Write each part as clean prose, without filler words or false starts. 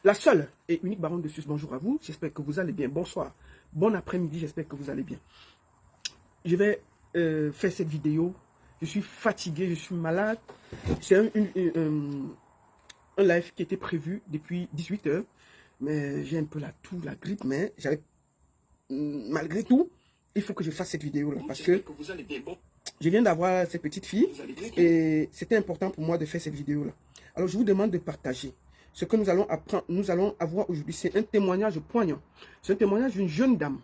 La seule et unique baronne de Suisse, bonjour à vous. J'espère que vous allez bien. Bonsoir. Bon après-midi, j'espère que vous allez bien. Je vais faire cette vidéo. Je suis fatigué, je suis malade. C'est un live qui était prévu depuis 18 h. Mais j'ai un peu la grippe, mais j'avais malgré tout, il faut que je fasse cette vidéo-là. Parce que vous allez bien. Bon. Je viens d'avoir cette petite fille et c'était important pour moi de faire cette vidéo-là. Alors je vous demande de partager. Ce que nous allons apprendre, nous allons avoir aujourd'hui, c'est un témoignage poignant. C'est un témoignage d'une jeune dame,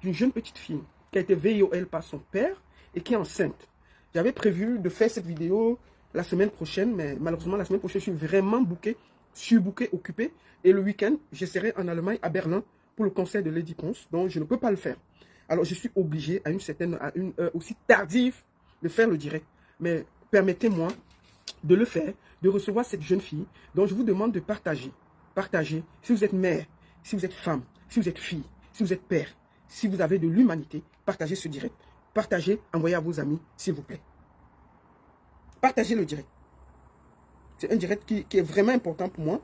d'une jeune petite fille qui a été VIOL par son père et qui est enceinte. J'avais prévu de faire cette vidéo la semaine prochaine, mais malheureusement la semaine prochaine, je suis vraiment booké, surbooké, occupé. Et le week-end, je serai en Allemagne, à Berlin, pour le concert de Lady Ponce, donc je ne peux pas le faire. Alors je suis obligé à une heure aussi tardive de faire le direct. Mais permettez-moi de le faire, de recevoir cette jeune fille. Donc je vous demande de partager. Partagez. Si vous êtes mère, si vous êtes femme, si vous êtes fille, si vous êtes père, si vous avez de l'humanité, partagez ce direct. Partagez, envoyez à vos amis, s'il vous plaît. Partagez le direct. C'est un direct qui est vraiment important pour moi.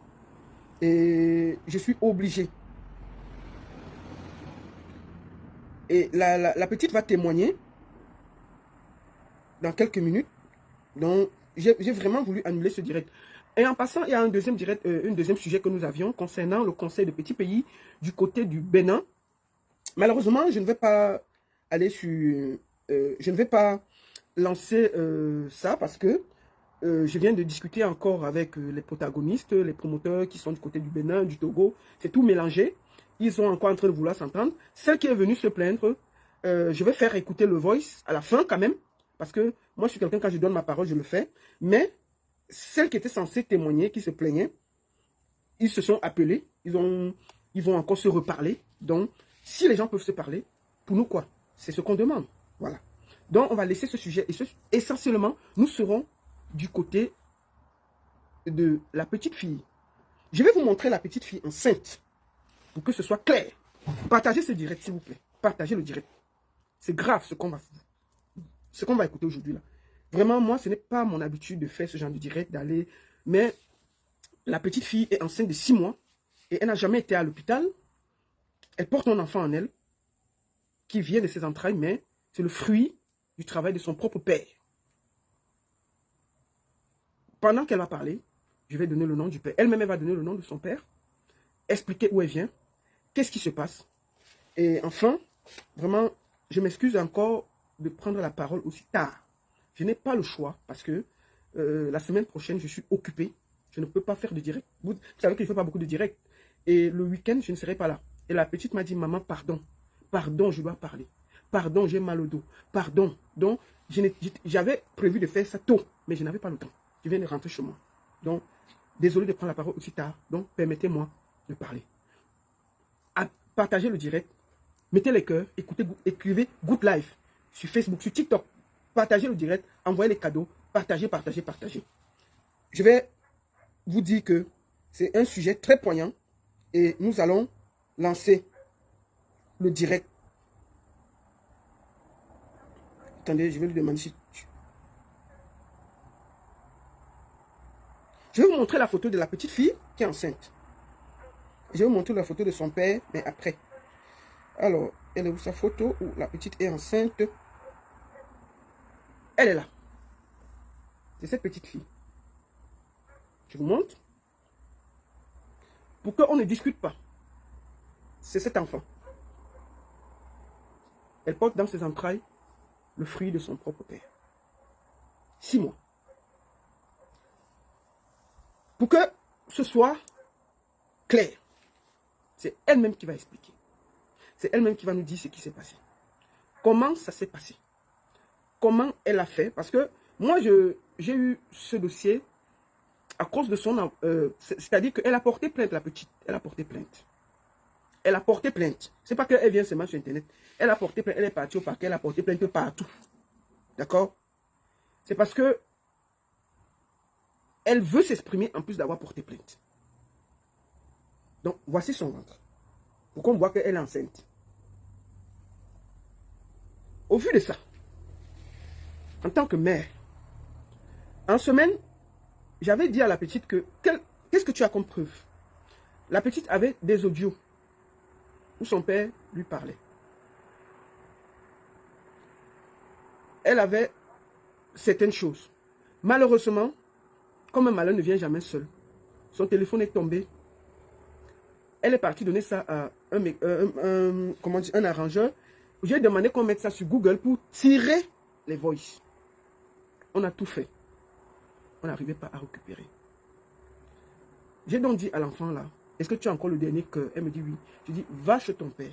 Et je suis obligé. Et la petite va témoigner dans quelques minutes. Donc, j'ai vraiment voulu annuler ce direct. Et en passant, il y a un deuxième direct, un deuxième sujet que nous avions concernant le conseil de petits pays du côté du Bénin. Malheureusement, je ne vais pas aller sur... je ne vais pas lancer ça parce que je viens de discuter encore avec les protagonistes, les promoteurs qui sont du côté du Bénin, du Togo. C'est tout mélangé. Ils sont encore en train de vouloir s'entendre. Celle qui est venue se plaindre, je vais faire écouter le voice à la fin quand même. Parce que moi, je suis quelqu'un, quand je donne ma parole, je le fais. Mais celle qui était censée témoigner, qui se plaignait, ils se sont appelés. Ils vont encore se reparler. Donc, si les gens peuvent se parler, pour nous quoi? C'est ce qu'on demande. Voilà. Donc, on va laisser ce sujet. Et essentiellement, nous serons du côté de la petite fille. Je vais vous montrer la petite fille enceinte. Pour que ce soit clair. Partagez ce direct, s'il vous plaît. Partagez le direct. C'est grave ce qu'on va écouter aujourd'hui là. Vraiment, moi, ce n'est pas mon habitude de faire ce genre de direct, d'aller. Mais la petite fille est enceinte de 6 mois et elle n'a jamais été à l'hôpital. Elle porte un enfant en elle qui vient de ses entrailles, mais c'est le fruit du travail de son propre père. Pendant qu'elle va parler, je vais donner le nom du père. Elle-même, elle va donner le nom de son père, expliquer où elle vient, qu'est-ce qui se passe. Et enfin, vraiment, je m'excuse encore de prendre la parole aussi tard. Je n'ai pas le choix parce que la semaine prochaine, je suis occupé. Je ne peux pas faire de direct. Vous savez que je ne fais pas beaucoup de direct. Et le week-end, je ne serai pas là. Et la petite m'a dit, maman, pardon. Pardon, je dois parler. Pardon, j'ai mal au dos. Pardon. Donc, j'avais prévu de faire ça tôt, mais je n'avais pas le temps. Je viens de rentrer chez moi. Donc, désolé de prendre la parole aussi tard. Donc, permettez-moi de parler. Partagez le direct. Mettez les cœurs. Écrivez Good Life sur Facebook, sur TikTok. Partagez le direct. Envoyez les cadeaux. Partagez, partagez, partagez. Je vais vous dire que c'est un sujet très poignant. Et nous allons lancer le direct. Attendez, je vais lui demander si... Je vais vous montrer la photo de la petite fille qui est enceinte. Je vais vous montrer la photo de son père, mais après. Alors, elle est où sa photo où la petite est enceinte? Elle est là. C'est cette petite fille. Je vous montre. Pour qu'on ne discute pas. C'est cet enfant. Elle porte dans ses entrailles le fruit de son propre père. 6 mois. Pour que ce soit clair, c'est elle-même qui va expliquer. C'est elle-même qui va nous dire ce qui s'est passé. Comment ça s'est passé? Comment elle a fait? Parce que moi, j'ai eu ce dossier à cause de son... c'est-à-dire qu'elle a porté plainte, la petite. Elle a porté plainte. Elle a porté plainte. C'est pas qu'elle vient seulement sur Internet. Elle a porté plainte. Elle est partie au parquet. Elle a porté plainte partout. D'accord? C'est parce que elle veut s'exprimer en plus d'avoir porté plainte. Donc, voici son ventre. Pour qu'on voit qu'elle est enceinte. Au vu de ça, en tant que mère, en semaine, j'avais dit à la petite que, qu'est-ce que tu as comme preuve? La petite avait des audios où son père lui parlait. Elle avait certaines choses. Malheureusement, comme un malheur ne vient jamais seul, son téléphone est tombé. Elle est partie donner ça à un arrangeur. J'ai demandé qu'on mette ça sur Google pour tirer les voices. On a tout fait. On n'arrivait pas à récupérer. J'ai donc dit à l'enfant là, est-ce que tu as encore le dernier cœur? Elle me dit oui. Je dis, va chez ton père.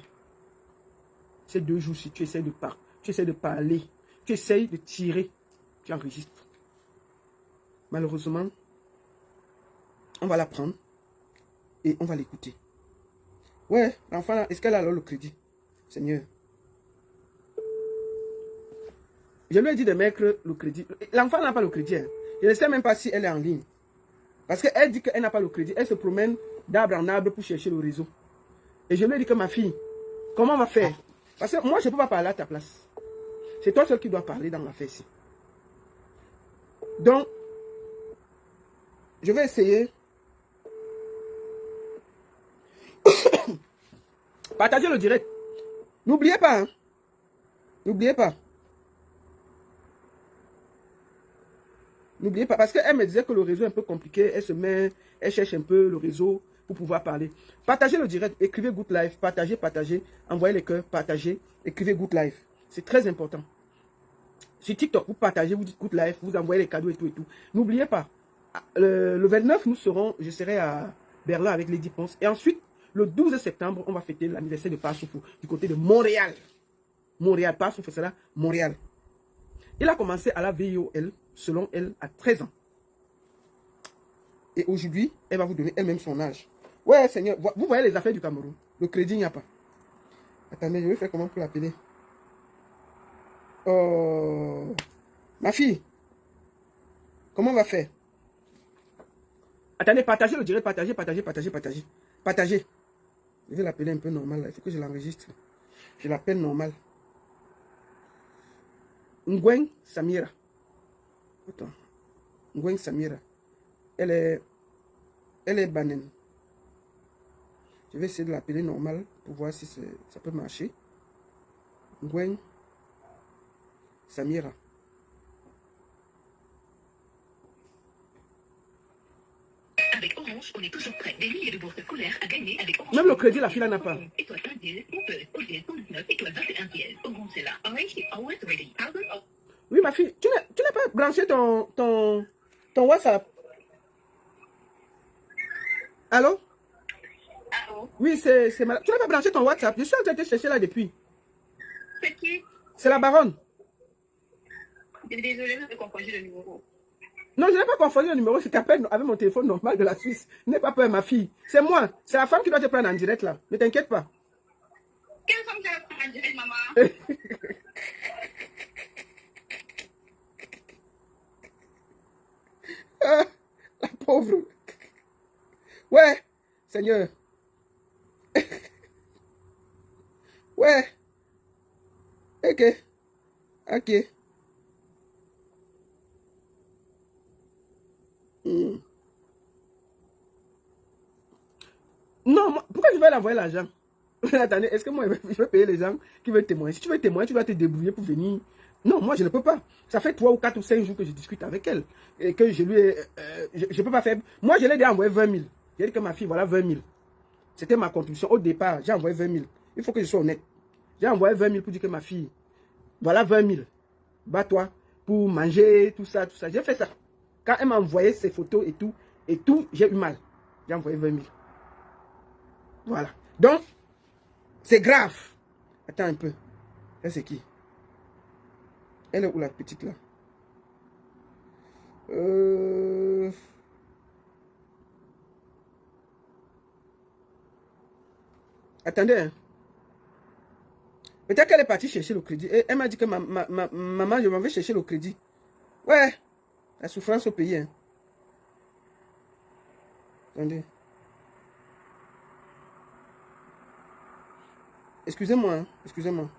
Ces 2 jours, si tu essaies de parler, tu essaies de tirer, tu enregistres. Malheureusement, on va la prendre et on va l'écouter. Ouais, l'enfant là, est-ce qu'elle a alors le crédit? Seigneur. Je lui ai dit de mettre le crédit. L'enfant n'a pas le crédit. Hein. Je ne sais même pas si elle est en ligne. Parce qu'elle dit qu'elle n'a pas le crédit. Elle se promène d'arbre en arbre pour chercher le réseau. Et je lui ai dit que ma fille, comment on va faire? Parce que moi, je ne peux pas parler à ta place. C'est toi seul qui dois parler dans l'affaire ici. Donc, je vais essayer. Partagez le direct. N'oubliez pas. Hein. N'oubliez pas. N'oubliez pas, parce qu'elle me disait que le réseau est un peu compliqué. Elle cherche un peu le réseau pour pouvoir parler. Partagez le direct, écrivez Good Life, partagez, envoyez les cœurs, partagez, écrivez Good Life. C'est très important. Sur TikTok, vous partagez, vous dites Good Life, vous envoyez les cadeaux et tout et tout. N'oubliez pas, le 29, je serai à Berlin avec Lady Ponce. Et ensuite, le 12 septembre, on va fêter l'anniversaire de Passoufou du côté de Montréal. Montréal, Passoufou, c'est là, Montréal. Il a commencé à la VIOL, selon elle, à 13 ans. Et aujourd'hui, elle va vous donner elle-même son âge. Ouais, Seigneur, vous voyez les affaires du Cameroun. Le crédit, il n'y a pas. Attendez, je vais faire comment pour l'appeler. Oh, ma fille, comment on va faire? Attendez, partagez le direct, partagez. Partagez. Je vais l'appeler un peu normal, là. Il faut que je l'enregistre. Je l'appelle normal. Ngwen Samira. Attends. Ngwen Samira. Elle est banane. Je vais essayer de l'appeler normal pour voir si ça peut marcher. Ngwen Samira. Avec Orange, on est toujours prêt. Des milliers de bourses scolaires à gagner avec Orange. Même le crédit, la fille n'a pas. Étoile 1 dièse, au dièse 119, étoile 21 dièse. Orange est là. Orange is always ready. Oui, ma fille, tu n'as pas branché ton WhatsApp. Allô? Allô? Oui, c'est mal. Tu n'as pas branché ton WhatsApp. Je suis en train de te chercher là depuis. C'est qui? C'est la baronne. Désolée, je vais confondre le numéro. Non, je n'ai pas confondu le numéro. Je t'appelle avec mon téléphone normal de la Suisse. N'aie pas peur, ma fille. C'est moi. C'est la femme qui doit te prendre en direct là. Ne t'inquiète pas. Quelle femme tu vas prendre en direct, maman? Ah, la pauvre. Ouais, Seigneur. Ouais. Ok. Ok. Non, pourquoi je vais l'envoyer l'argent? Attendez, est-ce que moi, je vais payer les gens qui veulent témoigner? Si tu veux témoigner, tu dois te débrouiller pour venir. Non, moi, je ne peux pas. Ça fait 3 ou 4 ou 5 jours que je discute avec elle. Et que je lui ai... je ne peux pas faire... Moi, je l'ai déjà envoyé 20 000. J'ai dit que ma fille, voilà 20 000. C'était ma contribution. Au départ, j'ai envoyé 20 000. Il faut que je sois honnête. J'ai envoyé 20 000 pour dire que ma fille, voilà 20 000. Bats-toi pour manger, tout ça, tout ça. J'ai fait ça. Quand elle m'a envoyé ses photos et tout, j'ai eu mal. J'ai envoyé 20 000. Voilà. Donc, c'est grave. Attends un peu. Elle, c'est qui? Elle est où la petite là? Attendez. Hein. Peut-être qu'elle est partie chercher le crédit. Et elle m'a dit que maman, je m'en vais chercher le crédit. Ouais. La souffrance au pays. Hein. Attendez. Excusez-moi. Hein. Excusez-moi.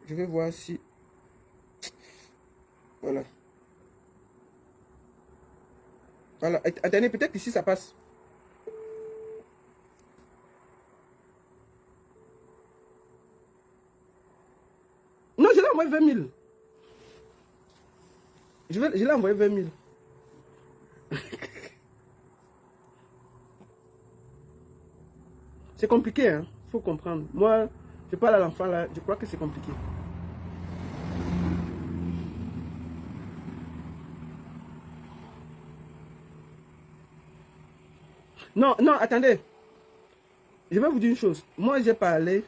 Je vais voir si... Voilà. Voilà. Attendez, peut-être ici ça passe. Non, je l'ai envoyé 20 000. Je l'ai envoyé 20 000. C'est compliqué, hein. Il faut comprendre. Moi, je parle à l'enfant là, je crois que c'est compliqué. Non, non, attendez. Je vais vous dire une chose. Moi, j'ai parlé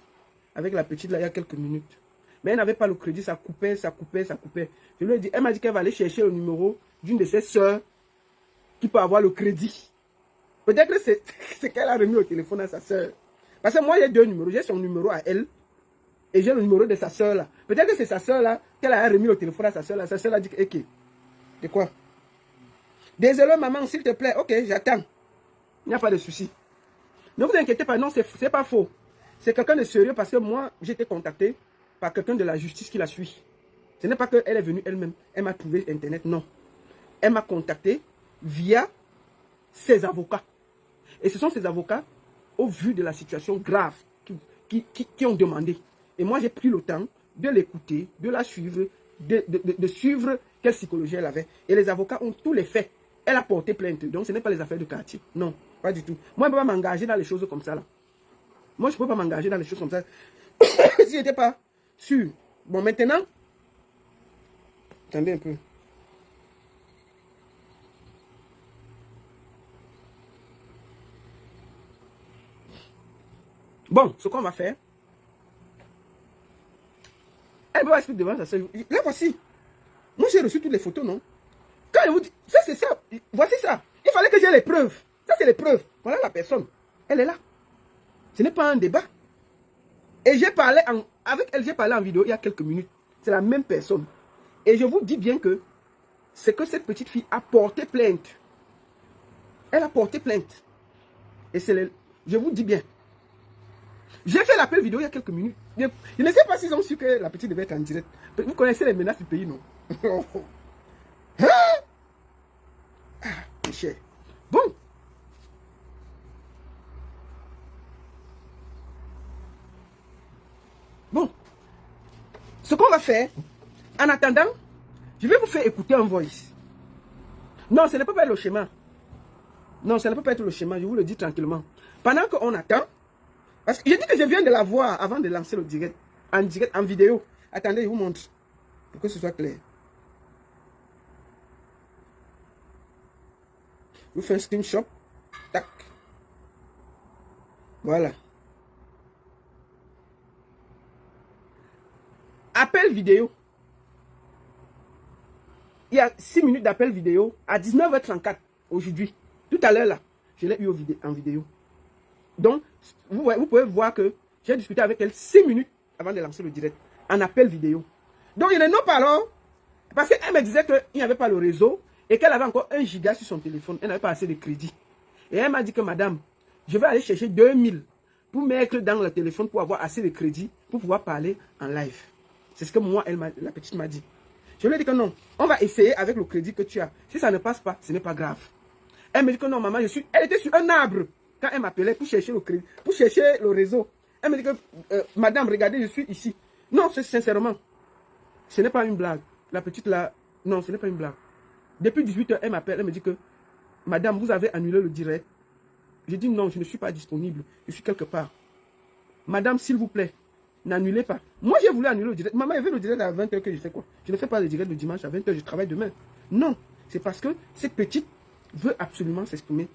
avec la petite là il y a quelques minutes. Mais elle n'avait pas le crédit, ça coupait, ça coupait, ça coupait. Je lui ai dit, elle m'a dit qu'elle va aller chercher le numéro d'une de ses sœurs qui peut avoir le crédit. Peut-être que c'est qu'elle a remis le téléphone à sa sœur. Parce que moi, j'ai deux numéros. J'ai son numéro à elle et j'ai le numéro de sa sœur là. Peut-être que c'est sa sœur là qu'elle a remis le téléphone à sa sœur là. Sa sœur a dit, ok, de quoi? Désolé maman, s'il te plaît. Ok, j'attends. Il n'y a pas de souci. Ne vous inquiétez pas, non, c'est pas faux. C'est quelqu'un de sérieux parce que moi, j'ai été contacté par quelqu'un de la justice qui la suit. Ce n'est pas qu'elle est venue elle-même. Elle m'a trouvé Internet, non. Elle m'a contacté via ses avocats. Et ce sont ces avocats, au vu de la situation grave, qui ont demandé. Et moi, j'ai pris le temps de l'écouter, de la suivre, de suivre quelle psychologie elle avait. Et les avocats ont tous les faits. Elle a porté plainte. Donc, ce n'est pas les affaires de quartier. Non, pas du tout. Moi, je ne peux pas m'engager dans les choses comme ça. Là. Moi, je ne peux pas m'engager dans les choses comme ça. Si je n'étais pas sûr. Bon, maintenant, attendez un peu. Bon, ce qu'on va faire, elle va expliquer devant sa soeur. Là, voici. Moi, j'ai reçu toutes les photos, non? Quand je vous dis, ça, c'est ça. Voici ça. Il fallait que j'ai les preuves. Ça, c'est les preuves. Voilà la personne. Elle est là. Ce n'est pas un débat. Et j'ai parlé avec elle, j'ai parlé en vidéo il y a quelques minutes. C'est la même personne. Et je vous dis bien que c'est que cette petite fille a porté plainte. Elle a porté plainte. Et c'est je vous dis bien. J'ai fait l'appel vidéo il y a quelques minutes. Je ne sais pas s'ils ont su que la petite devait être en direct. Vous connaissez les menaces du pays, non? Hein? Ah, mes chers. Bon. Bon. Ce qu'on va faire, en attendant, je vais vous faire écouter un voice. Non, ce ne peut pas être le schéma. Non, ça ne peut pas être le schéma, je vous le dis tranquillement. Pendant qu'on attend, parce que j'ai dit que je viens de la voir avant de lancer le direct, en vidéo. Attendez, je vous montre, pour que ce soit clair. Je vous fais un screenshot. Tac. Voilà. Appel vidéo. Il y a 6 minutes d'appel vidéo à 19h34 aujourd'hui. Tout à l'heure là, je l'ai eu en vidéo. Donc, vous pouvez voir que j'ai discuté avec elle 6 minutes avant de lancer le direct, en appel vidéo. Donc, il n'en a pas alors, parce qu'elle me disait qu'il n'y avait pas le réseau et qu'elle avait encore 1 giga sur son téléphone. Elle n'avait pas assez de crédit. Et elle m'a dit que, madame, je vais aller chercher 2000 pour mettre dans le téléphone pour avoir assez de crédit pour pouvoir parler en live. C'est ce que moi, la petite m'a dit. Je lui ai dit que non, on va essayer avec le crédit que tu as. Si ça ne passe pas, ce n'est pas grave. Elle me dit que non, maman, elle était sur un arbre quand elle m'appelait pour chercher le crédit, pour chercher le réseau. Elle me dit que, madame, regardez, je suis ici. Non, sincèrement, ce n'est pas une blague. La petite là, non, ce n'est pas une blague. Depuis 18h, elle m'appelle, elle me dit que, madame, vous avez annulé le direct. J'ai dit non, je ne suis pas disponible, je suis quelque part. Madame, s'il vous plaît, n'annulez pas. Moi, j'ai voulu annuler le direct. Maman, il veut le direct à 20h que je fais quoi? Je ne fais pas le direct le dimanche à 20h, je travaille demain. Non, c'est parce que cette petite veut absolument s'exprimer.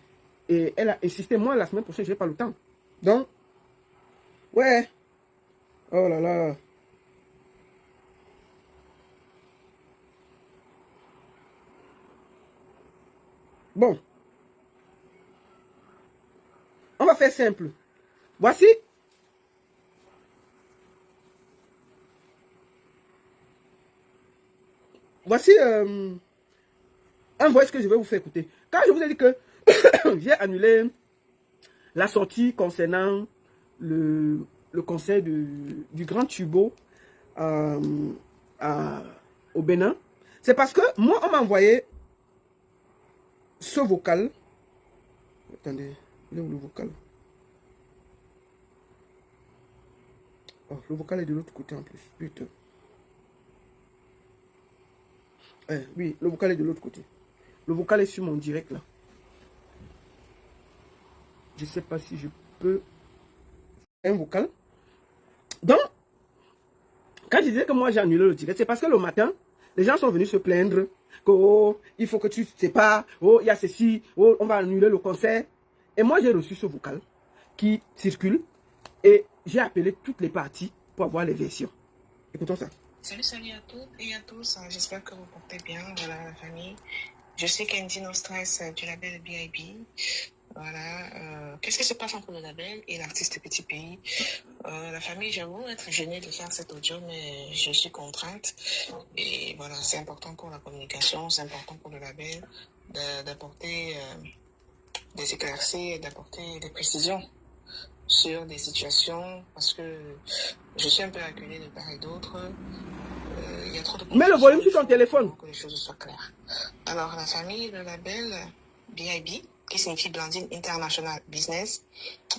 Et elle a insisté. Moi, la semaine prochaine, je n'ai pas le temps. Donc, ouais. Oh là là. Bon. On va faire simple. Voici. Voici un voice que je vais vous faire écouter. Quand je vous ai dit que j'ai annulé la sortie concernant le conseil du Grand Turbo au Bénin, c'est parce que moi, on m'a envoyé ce vocal. Attendez, il est où le vocal? Oh, le vocal est de l'autre côté en plus. Putain. Oui, le vocal est de l'autre côté. Le vocal est sur mon direct là. Je ne sais pas si je peux. Un vocal. Donc, quand je disais que moi j'ai annulé le direct, c'est parce que le matin, les gens sont venus se plaindre que oh, il faut que tu te sépares, oh, il y a ceci, oh, on va annuler le concert. Et moi j'ai reçu ce vocal qui circule et j'ai appelé toutes les parties pour avoir les versions. Écoutons ça. Salut à toutes et à tous. J'espère que vous portez bien. Voilà, la famille. Je suis Candy No Stress du label BIB. Voilà. Qu'est-ce qui se passe entre le label et l'artiste Petit Pays? La famille, j'avoue être gênée de faire cet audio, mais je suis contrainte. Et voilà, c'est important pour la communication, c'est important pour le label d'apporter des éclaircies et d'apporter des précisions sur des situations, parce que je suis un peu acculée de part et d'autre. Il y a trop de... Mets le volume sur ton téléphone. Pour que les choses soient claires. Alors, la famille, le label BIB, qui signifie Blandine International Business,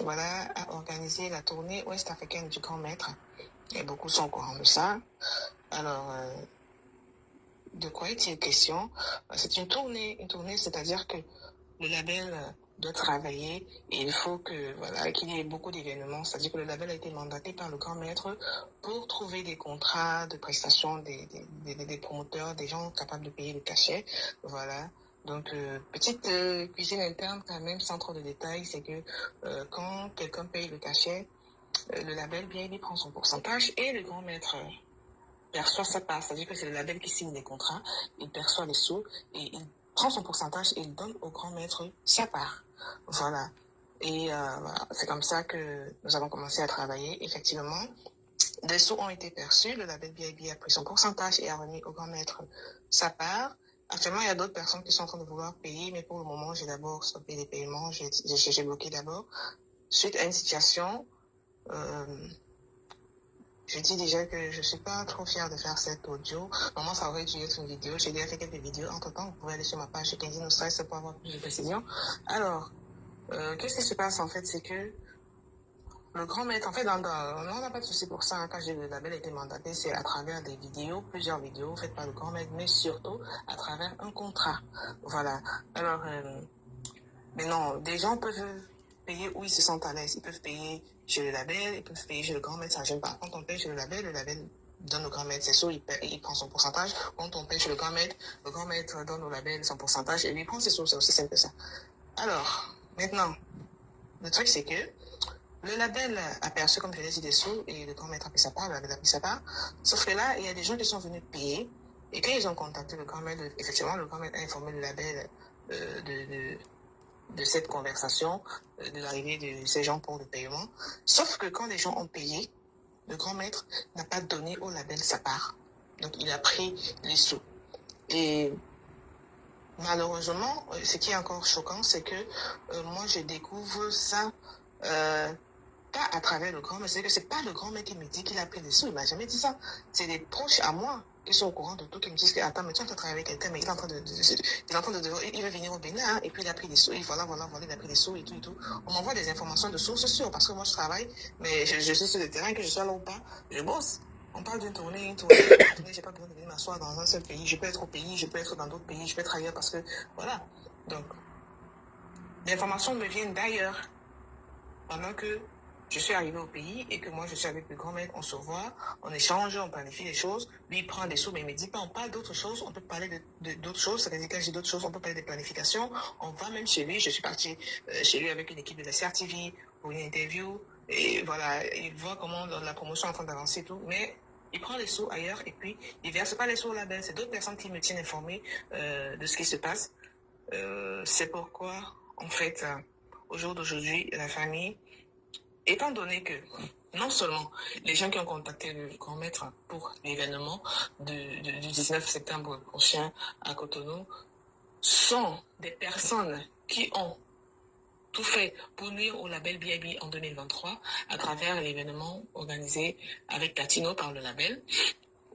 voilà, a organisé la tournée ouest-africaine du Grand Maître. Et beaucoup sont au courant de ça. Alors, de quoi est-il question? C'est une tournée, c'est-à-dire que le label doit travailler et il faut que voilà qu'il y ait beaucoup d'événements, c'est-à-dire que le label a été mandaté par le grand maître pour trouver des contrats de prestations des promoteurs, des gens capables de payer le cachet, voilà. Donc petite cuisine interne quand même, sans trop de détails, c'est que quand quelqu'un paye le cachet, le label bien il prend son pourcentage et le grand maître perçoit sa part, c'est-à-dire que c'est le label qui signe les contrats, il perçoit les sous et il prend son pourcentage et il donne au grand maître sa part. Voilà. Et voilà. C'est comme ça que nous avons commencé à travailler. Effectivement, des sous ont été perçus. Le label BIB a pris son pourcentage et a remis au grand maître sa part. Actuellement, il y a d'autres personnes qui sont en train de vouloir payer, mais pour le moment, j'ai d'abord stoppé les paiements. J'ai bloqué d'abord. Suite à une situation... je dis déjà que je ne suis pas trop fière de faire cet audio. Normalement, ça aurait dû être une vidéo. J'ai déjà fait quelques vidéos. Entre-temps, vous pouvez aller sur ma page Candy No Stress pour avoir plus de précisions. Alors, qu'est-ce qui se passe en fait? C'est que le grand maître, en fait, on n'a pas de souci pour ça. Hein. Quand le label a été mandaté, c'est à travers des vidéos, plusieurs vidéos faites par le grand maître, mais surtout à travers un contrat. Voilà. Alors, mais non, des gens peuvent payer où ils se sentent à l'aise. Ils peuvent payer chez le label, ils peuvent payer chez le grand maître, ça gêne pas. Quand on paye chez le label donne au grand maître ses sous, il prend son pourcentage. Quand on paye chez le grand maître donne au label son pourcentage et lui prend ses sous. C'est aussi simple que ça. Alors, maintenant, le truc c'est que le label a perçu, comme je l'ai dit, des sous et le grand maître a pris sa part, le label a pris sa part. Sauf que là, il y a des gens qui sont venus payer et quand ils ont contacté le grand maître, effectivement, le grand maître a informé le label de cette conversation, de l'arrivée de ces gens pour le paiement. Sauf que quand les gens ont payé, le grand maître n'a pas donné au label sa part. Donc, il a pris les sous. Et malheureusement, ce qui est encore choquant, c'est que moi, je découvre ça pas à travers le grand maître. C'est que c'est pas le grand maître qui me dit qu'il a pris les sous. Il m'a jamais dit ça. C'est des proches à moi qui sont au courant de tout, qui me disent que, attends, mais tu es en train de travailler avec quelqu'un, mais il est en train il va venir au Bénin, hein, et puis il a pris des sous, et voilà, il a pris des sous, et tout. On m'envoie des informations de sources sûres, parce que moi je travaille, mais je suis sur le terrain, que je sois là ou pas, je bosse. On parle d'une tournée, j'ai pas besoin de venir m'asseoir dans un seul pays, je peux être au pays, je peux être dans d'autres pays, je peux être ailleurs, parce que, voilà. Donc, les informations me viennent d'ailleurs, pendant que je suis arrivé au pays et que moi je suis avec le grand maître, on se voit, on échange, on planifie les choses. Lui il prend des sous, mais il me dit pas, on parle d'autres choses, on peut parler d'autres choses, c'est-à-dire quand j'ai d'autres choses, on peut parler de planification. On va même chez lui, je suis partie chez lui avec une équipe de la CRTV pour une interview. Et voilà, il voit comment la promotion est en train d'avancer et tout, mais il prend les sous ailleurs et puis il verse pas les sous au label. C'est d'autres personnes qui me tiennent informée de ce qui se passe. C'est pourquoi, en fait, au jour d'aujourd'hui, la famille, étant donné que non seulement les gens qui ont contacté le grand maître pour l'événement du 19 septembre prochain à Cotonou sont des personnes qui ont tout fait pour nuire au label BIB en 2023 à travers l'événement organisé avec Platino par le label.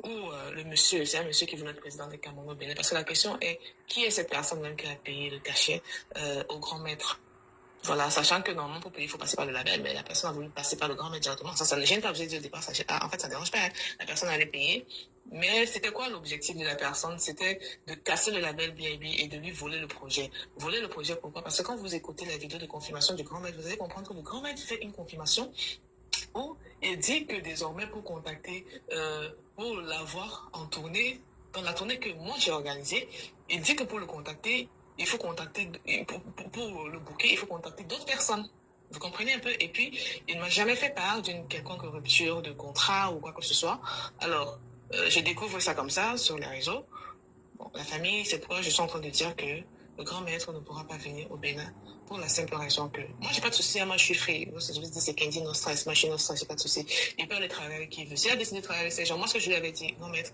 où le monsieur, c'est un monsieur qui veut être président des Cameroun au Bénin. Parce que la question est, qui est cette personne même qui a payé le cachet au grand maître? Voilà, sachant que normalement pour payer, il faut passer par le label, mais la personne a voulu passer par le grand maître directement. Ça ne gêne pas, vous avez dit au départ, en fait, ça ne dérange pas. Hein. La personne allait payer. Mais c'était quoi l'objectif de la personne? C'était de casser le label BIB et de lui voler le projet. Voler le projet, pourquoi? Parce que quand vous écoutez la vidéo de confirmation du grand maître, vous allez comprendre que le grand maître fait une confirmation où il dit que désormais pour contacter, pour l'avoir en tournée, dans la tournée que moi j'ai organisée, il dit que pour le contacter, il faut contacter, pour le booker, il faut contacter d'autres personnes. Vous comprenez un peu? Et puis, il ne m'a jamais fait part d'une quelconque rupture de contrat ou quoi que ce soit. Alors, je découvre ça comme ça sur les réseaux. Bon, la famille, c'est pourquoi je suis en train de dire que le grand maître ne pourra pas venir au Bénin pour la simple raison que moi, j'ai pas de souci, moi, je suis free. Je vous dis, c'est Candy, no stress, moi, je suis no stress, j'ai pas de souci. Il peut aller travailler avec qui il veut. S'il a décidé de travailler avec ces gens, moi, ce que je lui avais dit, grand maître,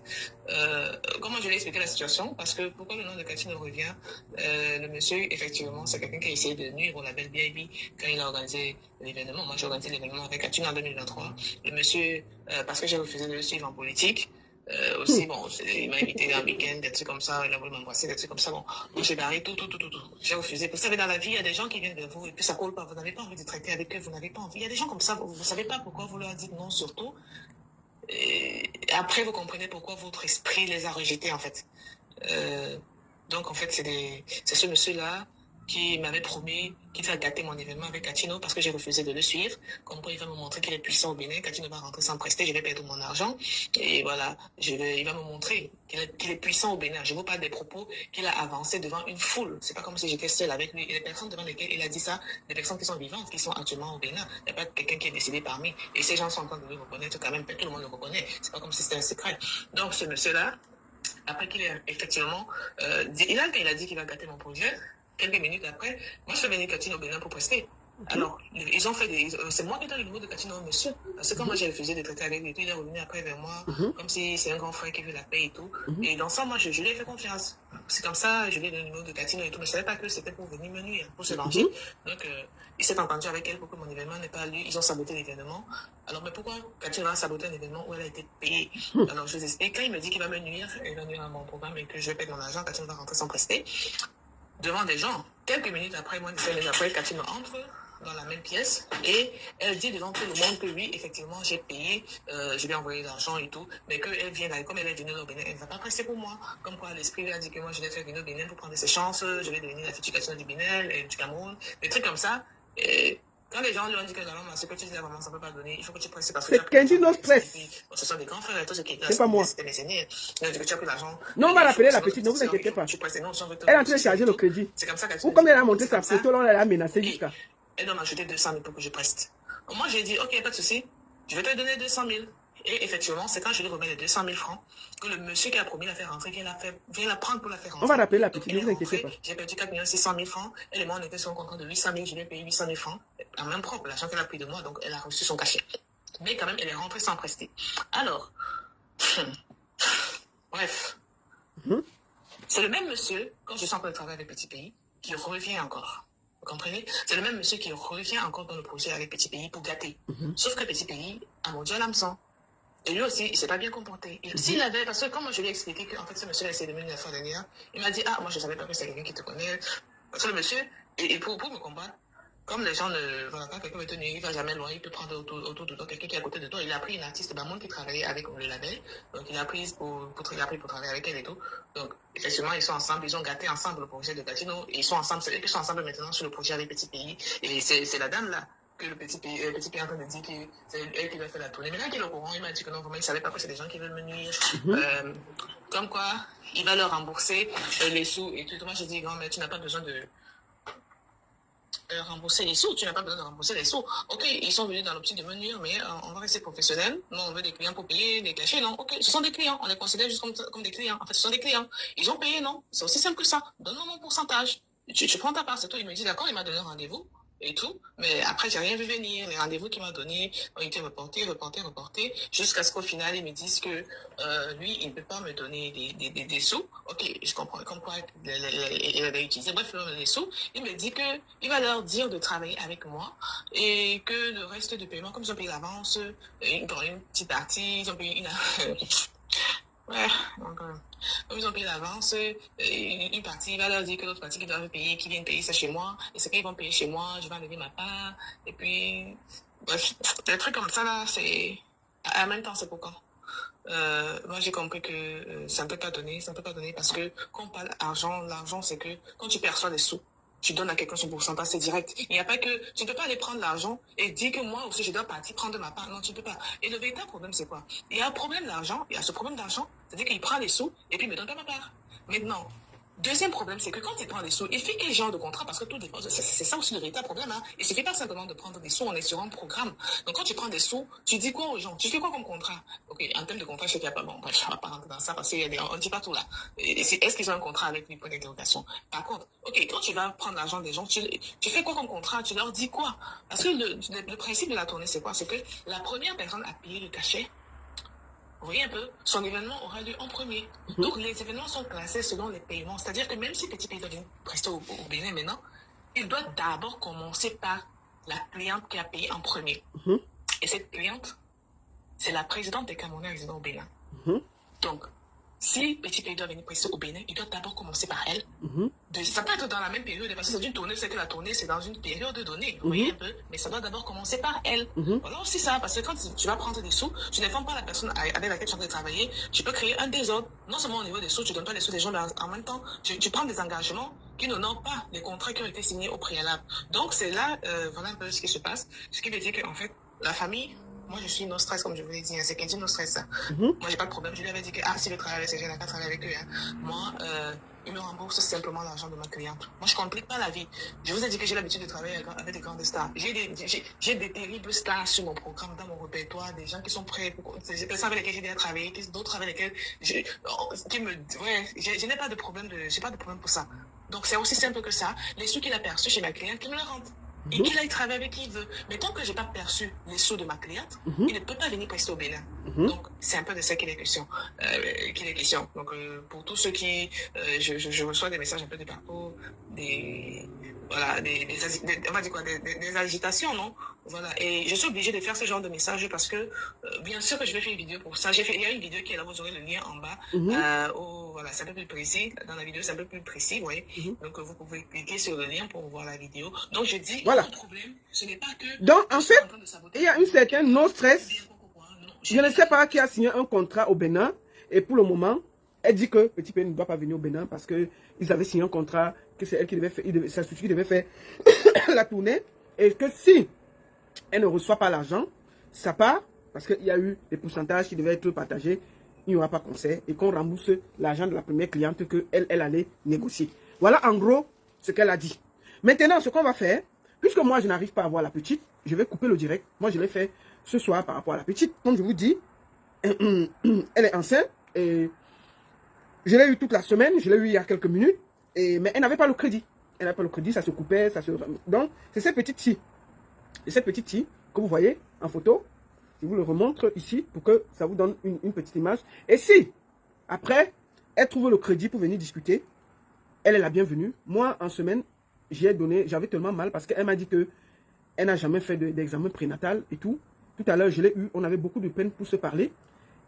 comment je lui ai expliqué la situation, parce que pourquoi le nom de Catino revient, le monsieur, effectivement, c'est quelqu'un qui a essayé de nuire au label BIB quand il a organisé l'événement. Moi, j'ai organisé l'événement avec Catino en 2023. Le monsieur, parce que j'ai refusé de le suivre en politique, aussi, bon, il m'a invité un week-end, des trucs comme ça, il a voulu m'embrasser, des trucs comme ça. Bon, moi, j'ai barré tout. J'ai refusé. Vous savez, dans la vie, il y a des gens qui viennent de vous et puis ça colle pas. Vous n'avez pas envie de traiter avec eux, vous n'avez pas envie. Il y a des gens comme ça, vous ne savez pas pourquoi vous leur dites non, surtout. Et après, vous comprenez pourquoi votre esprit les a rejetés, en fait. Donc, en fait, c'est ce monsieur-là qui m'avait promis qu'il va gâter mon événement avec Catino parce que j'ai refusé de le suivre. Comme quoi, il va me montrer qu'il est puissant au Bénin. Catino va rentrer sans prester, je vais perdre mon argent. Et voilà, il va me montrer qu'il est puissant au Bénin. Je vous parle des propos qu'il a avancés devant une foule. C'est pas comme si j'étais seule avec lui. Et les personnes devant lesquelles il a dit ça, des personnes qui sont vivantes, qui sont actuellement au Bénin. Il n'y a pas quelqu'un qui est décédé parmi. Et ces gens sont en train de le reconnaître quand même. Tout le monde le reconnaît. C'est pas comme si c'était un secret. Donc, ce monsieur-là, après qu'il ait effectivement il a dit qu'il va gâter mon projet, quelques minutes après, moi je suis venu Catino au Bénin pour prester. Alors, ils ont fait c'est moi qui donne le numéro de Catino au monsieur. Parce que quand moi j'ai refusé de traiter avec lui, il est revenu après vers moi, comme si c'est un grand frère qui veut la paix et tout. Et dans ça, moi je lui ai fait confiance. C'est comme ça, je lui ai donné le numéro de Catino et tout. Mais je ne savais pas que c'était pour venir me nuire, pour se venger. Donc, il s'est entendu avec elle pour que mon événement n'ait pas lieu. Ils ont saboté l'événement. Alors, mais pourquoi Catino a saboté un événement où elle a été payée? Alors, je vous explique. Quand il me dit qu'il va me nuire, il va nuire à mon programme et que je vais perdre mon argent, Catino va rentrer sans prester. Devant des gens, quelques minutes après, moi, après, Catino entre dans la même pièce et elle dit devant tout le monde que oui, effectivement, j'ai payé, je lui ai envoyé l'argent et tout, mais qu'elle vient d'aller, comme elle est venue au Bénin, elle ne va pas prester pour moi. Comme quoi, l'esprit lui a dit que moi, je vais faire venir au Bénin pour prendre ses chances, je vais devenir la future Catino du Bénin et du Cameroun, des trucs comme ça. Et quand les gens lui ont dit que non, ce que tu dis vraiment, ça ne peut pas donner, il faut que tu prestes parce que. C'est Kenji no stress. Ce sont des grands frères et tout ce qui est là. C'est pas moi. C'était mes aînés. Il a dit que tu as pris l'argent. Non, on va rappeler la petite, ne vous inquiétez pas. Elle est en train de charger le crédit. C'est comme ça qu'elle ou comme elle a montré sa photo, là, elle a menacé jusqu'à. Elle doit m'ajouter 200 000 pour que je preste. Moi, j'ai dit, ok, pas de souci, je vais te donner 200 000. Et effectivement, c'est quand je lui remets les 200 000 francs que le monsieur qui a promis la faire rentrer vient la prendre pour la faire rentrer. On va rappeler la petite, ne vous inquiétez pas. J'ai perdu 4 600 000 francs. Elle et moi, on était sur un contrat de 800 000. Je lui ai payé 800 000 francs. En même propre, l'argent qu'elle a pris de moi, donc elle a reçu son cachet. Mais quand même, elle est rentrée sans prester. Alors, bref. C'est le même monsieur, quand je suis en train de travailler avec Petit Pays, qui revient encore. Vous comprenez? C'est le même monsieur qui revient encore dans le projet avec Petit Pays pour gâter. Sauf que Petit Pays a mordu à l'hameçon. Et lui aussi, il ne s'est pas bien comporté. S'il avait, parce que quand moi je lui ai expliqué qu'en fait ce monsieur a essayé de mener la fin dernière, il m'a dit, ah, moi je ne savais pas que c'est quelqu'un qui te connaît. Parce que le monsieur, et pour me combattre, comme les gens ne, voilà, quand quelqu'un veut te nuire, il ne va jamais loin, il peut prendre autour de toi quelqu'un qui est à côté de toi. Il a pris une artiste Bamoun qui travaillait avec le label, donc il a pris pour travailler avec elle et tout. Donc, effectivement, ils sont ensemble, ils ont gâté ensemble le projet de Catino, et ils sont ensemble, c'est eux qui sont ensemble maintenant sur le projet avec Petit Pays. Et c'est la dame là que le petit pays est en train de dire que c'est elle qui doit faire la tournée. Maintenant qu'il est au courant, il m'a dit que non, vraiment, il ne savait pas que c'est des gens qui veulent me nuire. Comme quoi, il va leur rembourser les sous et tout. Moi, j'ai dit, non, mais tu n'as pas besoin de rembourser les sous. Tu n'as pas besoin de rembourser les sous. Ok, ils sont venus dans l'optique de me nuire, mais on va rester professionnels. Nous, on veut des clients pour payer, des cachets, non. Ok, ce sont des clients. On les considère juste comme des clients. En fait, ce sont des clients. Ils ont payé, non. C'est aussi simple que ça. Donne-moi mon pourcentage. Tu prends ta part, c'est tout. Il me dit, d'accord, il m'a donné un rendez-vous. Et tout, mais après j'ai rien vu venir. Les rendez-vous qu'il m'a donnés ont été reportés, jusqu'à ce qu'au final ils me disent que lui il ne peut pas me donner des sous. Ok, je comprends comme quoi il avait utilisé, bref, les sous. Il me dit que il va leur dire de travailler avec moi et que le reste du paiement, comme ils ont payé l'avance, pour une petite partie, ils ont payé Ouais, donc, comme ils ont payé l'avance, une partie va leur dire que l'autre partie qu'ils doivent payer, qu'ils viennent payer ça chez moi, et ce qu'ils vont payer chez moi, je vais enlever ma part, et puis, bref, des trucs comme ça, là, c'est, en même temps, c'est pour quand? Moi, j'ai compris que ça ne peut pas donner, ça ne peut pas donner parce que quand on parle d'argent, l'argent, c'est que quand tu perçois des sous, tu donnes à quelqu'un son pourcentage, c'est direct. Il n'y a pas que, tu ne peux pas aller prendre l'argent et dire que moi aussi, je dois partir prendre ma part. Non, tu ne peux pas. Et le véritable problème, c'est quoi? Il y a un problème d'argent, il y a ce problème d'argent, c'est-à-dire qu'il prend les sous et puis il me donne pas ma part. Maintenant, deuxième problème, c'est que quand il prend des sous, il fait quel genre de contrat? Parce que tout dépend. C'est ça aussi le véritable problème. Hein. Il ne suffit pas simplement de prendre des sous, on est sur un programme. Donc quand tu prends des sous, tu dis quoi aux gens? Tu fais quoi comme contrat? Ok, en termes de contrat, je sais qu'il n'y a pas. Bon, bref, on ne va pas rentrer dans ça parce qu'on ne dit pas tout là. Est-ce qu'ils ont un contrat avec lui pour l'interrogation? Par contre, ok, quand tu vas prendre l'argent des gens, tu fais quoi comme contrat? Tu leur dis quoi? Parce que le principe de la tournée, c'est quoi? C'est que la première personne à payer le cachet, vous voyez un peu, son événement aura lieu en premier. Donc, les événements sont classés selon les paiements. C'est-à-dire que même si Petit Pays doit venir prester au Bénin maintenant, il doit d'abord commencer par la cliente qui a payé en premier. Et cette cliente, c'est la présidente des Camerounais résidant au Bénin. Donc, si Petit Pays doit venir prester au Bénin, il doit d'abord commencer par elle. Ça peut être dans la même période, parce que c'est une tournée, c'est que la tournée, c'est dans une période donnée, vous voyez un peu, mais ça doit d'abord commencer par elle. Voilà aussi ça, parce que quand tu vas prendre des sous, tu n'informes pas la personne avec laquelle tu es en train de travailler, tu peux créer un désordre, non seulement au niveau des sous, tu ne donnes pas les sous des gens, mais en même temps, tu prends des engagements qui n'honorent pas les contrats qui ont été signés au préalable. Donc c'est là, voilà un peu ce qui se passe, ce qui veut dire qu'en fait, la famille, moi je suis no stress comme je vous l'ai dit, hein, c'est qu'elle dit no stress. Moi j'ai pas de problème, je lui avais dit que si je travaille avec ces gens, n'a qu'à travailler avec eux. Hein. Moi, ils me remboursent simplement l'argent de ma cliente. Moi je complique pas la vie. Je vous ai dit que j'ai l'habitude de travailler avec des grandes stars. J'ai des terribles stars sur mon programme, dans mon répertoire, des gens qui sont prêts, des personnes avec lesquelles j'ai déjà travaillé, d'autres avec lesquelles je n'ai pas de problème j'ai pas de problème pour ça. Donc c'est aussi simple que ça. Les sous qu'il a perçus chez ma cliente, qu'il me les rende. Et qu'il aille travailler avec qui il veut. Mais tant que je n'ai pas perçu les sous de ma cliente, il ne peut pas venir prester au Bénin. Donc, c'est un peu de ça qu'il est question. Donc, pour tous ceux qui... je reçois des messages un peu de partout, voilà, on va dire quoi, des agitations, non? Voilà, et je suis obligée de faire ce genre de message parce que, bien sûr que je vais faire une vidéo pour ça. Il y a une vidéo qui est là, vous aurez le lien en bas. Voilà, c'est un peu plus précis. Dans la vidéo, c'est un peu plus précis, vous voyez. Donc, vous pouvez cliquer sur le lien pour voir la vidéo. Donc, je dis, voilà. Le problème, ce n'est pas que... Donc, en fait, il y a une certaine non-stress. Je ne sais pas qui a signé un contrat au Bénin. Et pour le moment, elle dit que Petit Pays ne doit pas venir au Bénin parce qu'ils avaient signé un contrat, que c'est elle qui devait faire, ça suffit qu'il devait faire la tournée. Et que si elle ne reçoit pas l'argent, ça part, parce qu'il y a eu des pourcentages qui devaient être partagés, il n'y aura pas concert, et qu'on rembourse l'argent de la première cliente qu'elle allait négocier. Voilà en gros ce qu'elle a dit. Maintenant, ce qu'on va faire, puisque moi je n'arrive pas à voir la petite, je vais couper le direct. Moi je l'ai fait ce soir par rapport à la petite. Comme je vous dis, elle est enceinte, et je l'ai eu toute la semaine, je l'ai eu il y a quelques minutes, mais elle n'avait pas le crédit. Elle n'avait pas le crédit, ça se coupait, ça se... Donc, c'est cette petite-ci. Et cette petite-ci, que vous voyez en photo, je vous le remontre ici pour que ça vous donne une petite image. Et si, après, elle trouve le crédit pour venir discuter, elle est la bienvenue. Moi, en semaine, j'avais tellement mal parce qu'elle m'a dit qu'elle n'a jamais fait d'examen prénatal et tout. Tout à l'heure, je l'ai eu, on avait beaucoup de peine pour se parler.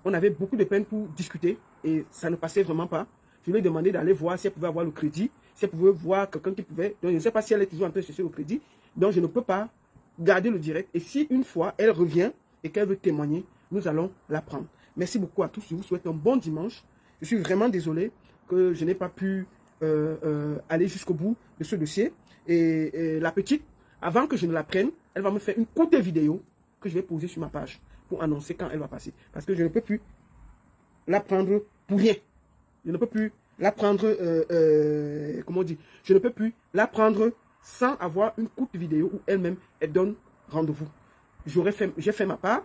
On avait beaucoup de peine pour discuter et ça ne passait vraiment pas. Je lui ai demandé d'aller voir si elle pouvait avoir le crédit, si elle pouvait voir quelqu'un qui pouvait. Donc, je ne sais pas si elle est toujours en train de chercher le crédit. Donc, je ne peux pas garder le direct. Et si une fois, elle revient et qu'elle veut témoigner, nous allons la prendre. Merci beaucoup à tous. Je vous souhaite un bon dimanche. Je suis vraiment désolé que je n'ai pas pu aller jusqu'au bout de ce dossier. Et la petite, avant que je ne la prenne, elle va me faire une courte vidéo que je vais poser sur ma page pour annoncer quand elle va passer. Parce que je ne peux plus la prendre pour rien. Je ne peux plus la prendre, comment on dit, je ne peux plus la prendre sans avoir une courte vidéo où elle-même, elle donne rendez-vous. J'ai fait ma part.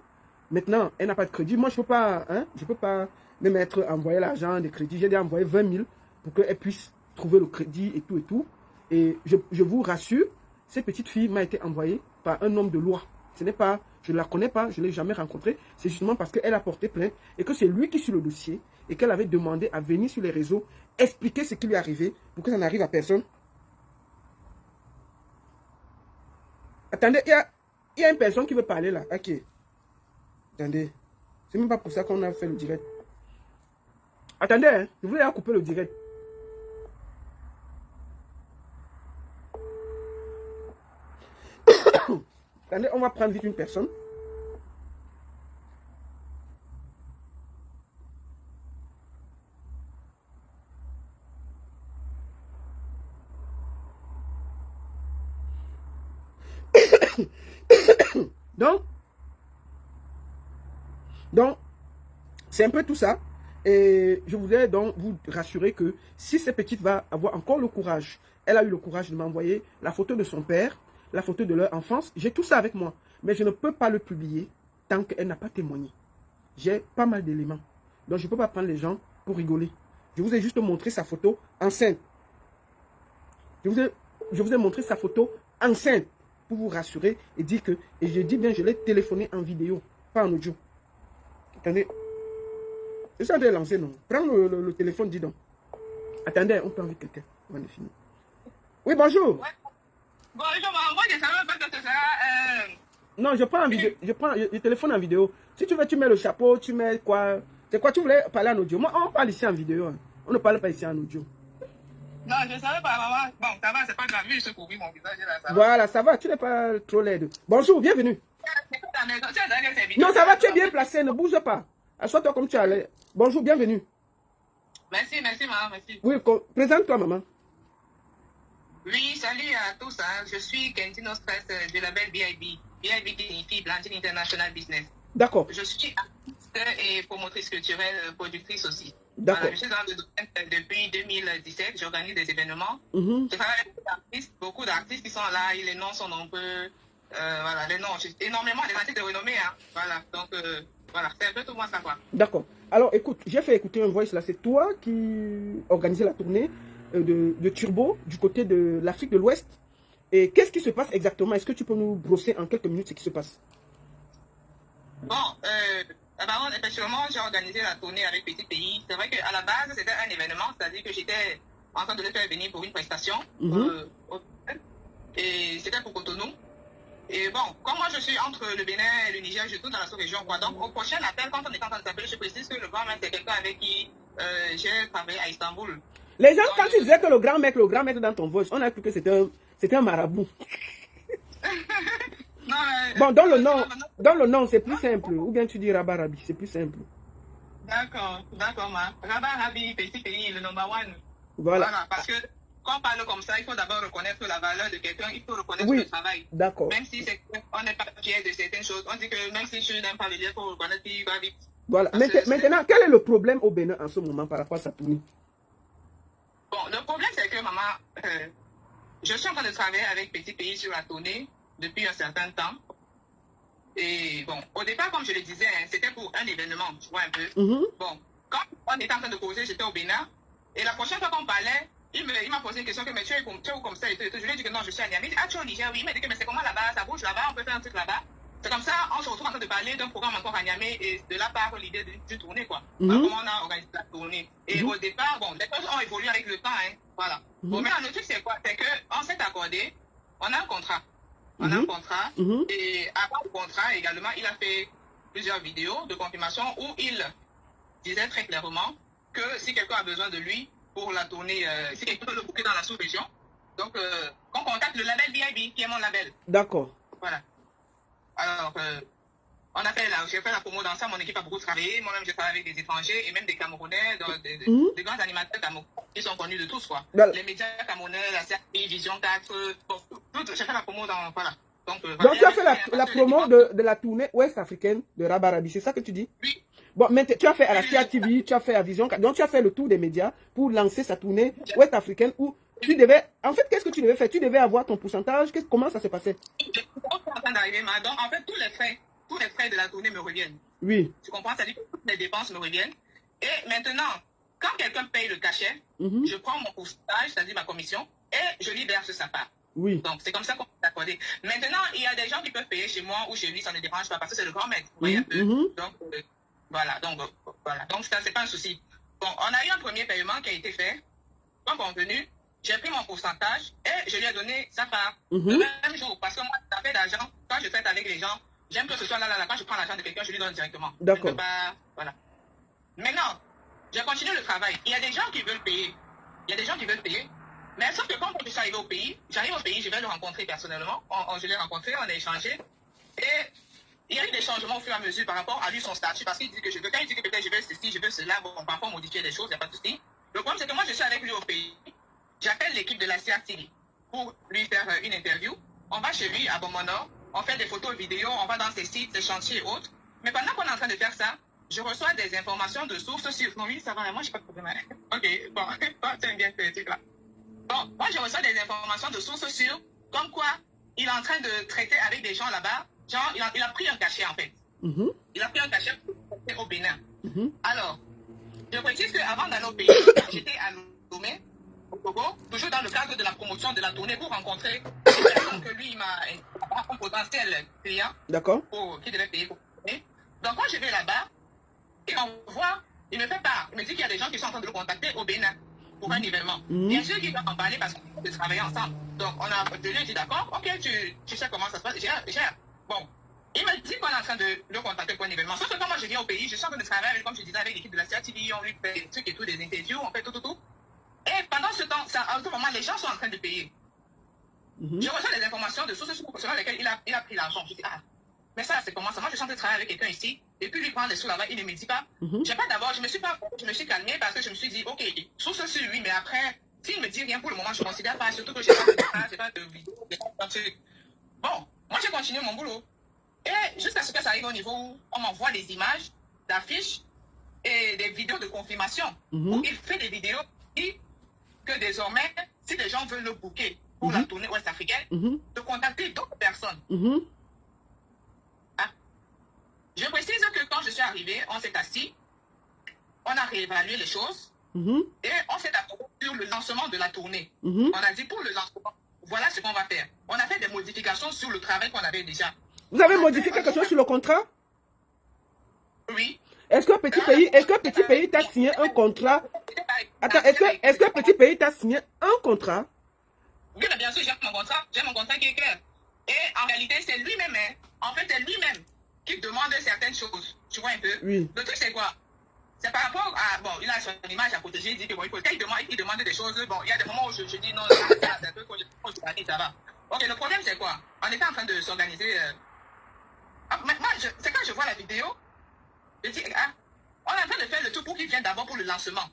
Maintenant, elle n'a pas de crédit. Moi, je ne peux pas me mettre à envoyer l'argent des crédits. J'ai déjà envoyé 20 000 pour qu'elle puisse trouver le crédit et tout et tout. Et je vous rassure, cette petite fille m'a été envoyée par un homme de loi. Ce n'est pas, je ne la connais pas, je ne l'ai jamais rencontrée. C'est justement parce qu'elle a porté plainte et que c'est lui qui est sur le dossier et qu'elle avait demandé à venir sur les réseaux expliquer ce qui lui est arrivé pour que ça n'arrive à personne. Attendez, il y a une personne qui veut parler là. Ok. Attendez. C'est même pas pour ça qu'on a fait le direct. Attendez, hein, je voulais couper le direct. Attendez, on va prendre vite une personne. Donc, c'est un peu tout ça. Et je voulais donc vous rassurer que si cette petite va avoir encore le courage, elle a eu le courage de m'envoyer la photo de son père, la photo de leur enfance, j'ai tout ça avec moi. Mais je ne peux pas le publier tant qu'elle n'a pas témoigné. J'ai pas mal d'éléments. Donc je ne peux pas prendre les gens pour rigoler. Je vous ai juste montré sa photo enceinte. Je vous ai montré sa photo enceinte pour vous rassurer et dire que, et je dis bien, je l'ai téléphoné en vidéo, pas en audio. Attendez. Je suis en train de lancer, non? Prends le téléphone, dis donc. Attendez, on peut enlever quelqu'un. On va finir. Oui, bonjour. Ouais. Bonjour, moi je savais pas que ça. Non, je prends en vidéo. Je téléphone en vidéo. Si tu veux, tu mets le chapeau, tu mets quoi? C'est quoi, tu voulais parler en audio? Moi, on parle ici en vidéo. Hein. On ne parle pas ici en audio. Non, je savais pas, maman. Bon, ça va, c'est pas grave, je couvre mon visage là. Ça va. Voilà, ça va, tu n'es pas trop laide. Bonjour, bienvenue. Non, ça va, tu es bien placé, ne bouge pas. Assois-toi comme tu allais. Bonjour, bienvenue. Merci, maman, merci. Oui, présente-toi, maman. Oui, salut à tous. Hein. Je suis Kentino Stress du label BIB. BIB qui signifie Blanchine International Business. D'accord. Je suis artiste et promotrice culturelle, productrice aussi. D'accord. Voilà, je suis dans le domaine depuis 2017. J'organise des événements. Je travaille avec beaucoup d'artistes qui sont là et les noms sont nombreux. Voilà, les noms, énormément des artistes de renommée. Hein. Voilà, donc voilà, c'est un peu tout moi ça quoi. D'accord. Alors écoute, j'ai fait écouter un voice là. C'est toi qui organisais la tournée de Turbo du côté de l'Afrique de l'Ouest. Et qu'est-ce qui se passe exactement? Est-ce que tu peux nous brosser en quelques minutes ce qui se passe? Bon, effectivement, j'ai organisé la tournée avec Petit Pays. C'est vrai qu'à la base, c'était un événement, c'est-à-dire que j'étais en train de le faire venir pour une prestation. Et c'était pour Cotonou. Et bon, comme moi je suis entre le Bénin et le Niger, je tourne dans la sous-région. Donc au prochain appel, quand on est en train de s'appeler, je précise que le grand mec, c'est quelqu'un avec qui j'ai travaillé à Istanbul. Les gens, quand tu disais que le grand mec dans ton voice, on a cru que c'était un marabout. Non, bon, dans le nom, c'est plus simple. Ou bien tu dis Rabarabi, c'est plus simple. D'accord, ma. Rabarabi, Petit Pays, le number one. Voilà. Parce que quand on parle comme ça, il faut d'abord reconnaître la valeur de quelqu'un, il faut reconnaître le travail. D'accord. Même si on n'est pas fier de certaines choses, on dit que même si tu n'aimes pas le dire, il faut reconnaître qu'il va vite. Voilà. Maintenant, quel est le problème au Bénin en ce moment par rapport à sa tournée? Bon, le problème, c'est que, maman, je suis en train de travailler avec Petit Pays sur la tournée depuis un certain temps. Et bon, au départ, comme je le disais, hein, c'était pour un événement, tu vois un peu. Bon, quand on était en train de causer, j'étais au Bénin. Et la prochaine fois qu'on parlait, il m'a posé une question que, mais tu es où comme ça et tout. Je lui ai dit que non, je suis à Niamey. Il dit, ah, tu es au Niger, oui. Il m'a dit que, mais c'est comment là-bas, ça bouge là-bas, on peut faire un truc là-bas. C'est comme ça, on se retrouve en train de parler d'un programme encore à Niamey et de là part l'idée d'une tournée, quoi. Comment on a organisé la tournée. Et au départ, bon, les choses ont évolué avec le temps, hein. Voilà. Bon, maintenant, le truc, c'est quoi? C'est qu'on s'est accordé, on a un contrat. On a un contrat. Et avant le contrat, également, il a fait plusieurs vidéos de confirmation où il disait très clairement que si quelqu'un a besoin de lui pour la tournée, si quelqu'un peut le booker dans la sous-région, donc qu'on contacte le label BIB, qui est mon label. D'accord. Voilà. Alors, j'ai fait la promo dans ça, mon équipe a beaucoup travaillé, moi-même j'ai travaillé avec des étrangers et même des Camerounais, des grands animateurs camerounais qui sont connus de tous, quoi. Les médias camerounais, la CRI, Vision 4, j'ai fait la promo dans, voilà. Donc tu as fait la promo de la tournée ouest-africaine de Rabarabi, c'est ça que tu dis? Oui. Bon, maintenant, tu as fait à la CRTV, tu as fait à Vision 4, donc tu as fait le tour des médias pour lancer sa tournée ouest-africaine où tu devais, en fait, qu'est-ce que tu devais faire? Tu devais avoir ton pourcentage, comment ça s'est passé? En train d'arriver, donc en fait, tous les frais de la tournée me reviennent. Oui. Tu comprends? C'est-à-dire que toutes les dépenses me reviennent. Et maintenant, quand quelqu'un paye le cachet, je prends mon pourcentage, c'est-à-dire ma commission, et je lui verse sa part. Oui. Donc, c'est comme ça qu'on peut s'accorder. Maintenant, il y a des gens qui peuvent payer chez moi ou chez lui, ça ne dérange pas, parce que c'est le grand maître. Vous voyez un peu? Donc, voilà. Donc, ça, c'est pas un souci. Bon, on a eu un premier paiement qui a été fait. Quand convenu, j'ai pris mon pourcentage et je lui ai donné sa part. Le même jour, parce que moi, ça fait d'argent, quand je traite avec les gens, j'aime que ce soit là, quand je prends l'argent de quelqu'un, je lui donne directement. D'accord. Voilà. Maintenant, je continue le travail. Il y a des gens qui veulent payer. Il y a des gens qui veulent payer. Mais sauf que quand je suis arrivé au pays, j'arrive au pays, je vais le rencontrer personnellement. Je l'ai rencontré, on a échangé. Et il y a eu des changements au fur et à mesure par rapport à lui, son statut. Parce qu'il dit que je veux, quand il dit que peut-être je veux ceci, je veux cela, bon, parfois modifier des choses, il n'y a pas de souci. Le problème, c'est que moi, je suis avec lui au pays. J'appelle l'équipe de la CRTV pour lui faire une interview. On va chez lui à Beaumont-Nord, on fait des photos, vidéos, on va dans ses sites, ses chantiers et autres. Mais pendant qu'on est en train de faire ça, je reçois des informations de sources sûres. Non, oui, ça va, moi, je n'ai pas de problème. Ok, bon, tiens bien ce truc-là. Bon, moi, je reçois des informations de sources sûres, comme quoi il est en train de traiter avec des gens là-bas. Genre, il a pris un cachet, en fait. Il a pris un cachet au Bénin. Alors, je précise qu'avant d'aller au pays, j'étais à Lomé, au Togo, toujours dans le cadre de la promotion de la tournée pour rencontrer des personnes que lui, il m'a un potentiel client. D'accord. Qui devait payer pour tourner. Donc, quand je vais là-bas, et on voit, il me fait part. Il me dit qu'il y a des gens qui sont en train de le contacter au Bénin pour un événement. Bien sûr qu'il va en parler parce qu'on peut travailler ensemble. Donc, je lui ai dit, d'accord, ok, tu sais comment ça se passe. Bon, il m'a dit qu'on est en train de le contacter pour un événement. Sauf que quand moi je viens au pays, je suis en train de travailler avec, comme je disais, avec l'équipe de la CRTV, on lui fait des trucs et tout, des interviews, on fait tout. Et pendant ce temps, à ce moment, les gens sont en train de payer. Je reçois des informations de sources selon lesquelles il a pris l'argent. Je dis, ah, mais ça, c'est comment ça? Moi, je suis en train de travailler avec quelqu'un ici, et puis lui prend les sous là-bas, il ne me dit pas. J'ai pas d'abord, je me suis calmée parce que je me suis dit, ok, source sur lui, mais après, s'il ne me dit rien pour le moment, je ne considère pas, surtout que je n'ai pas de vidéo, Bon, moi, j'ai continué mon boulot. Et jusqu'à ce que ça arrive au niveau où on m'envoie des images d'affiches et des vidéos de confirmation. Où il fait des vidéos qui, que désormais, si les gens veulent le booker pour la tournée ouest-africaine, de contacter d'autres personnes. Je précise que quand je suis arrivée, on s'est assis, on a réévalué les choses et on s'est accordé sur le lancement de la tournée. On a dit pour le lancement, voilà ce qu'on va faire. On a fait des modifications sur le travail qu'on avait déjà. Vous avez modifié quelque chose sur le contrat? Oui. Est-ce que Petit Pays t'a signé un contrat? Attends, est-ce que Petit Pays t'a signé un contrat? Oui, mais bien sûr, j'ai mon contrat. J'ai mon contrat qui est clair. Et en réalité, c'est lui-même, en fait, c'est lui-même qui demande certaines choses. Tu vois un peu? Oui. Le truc, c'est quoi? C'est par rapport à... Bon, il a son image à protéger. Il dit que bon, quand il demande des choses, bon, il y a des moments où je dis non, c'est un peu quand je ça va. Ok, le problème, c'est quoi? On était en train de s'organiser... moi, c'est quand je vois la vidéo, je dis, on est en train de faire le tout pour qu'il vienne d'abord pour le lancement.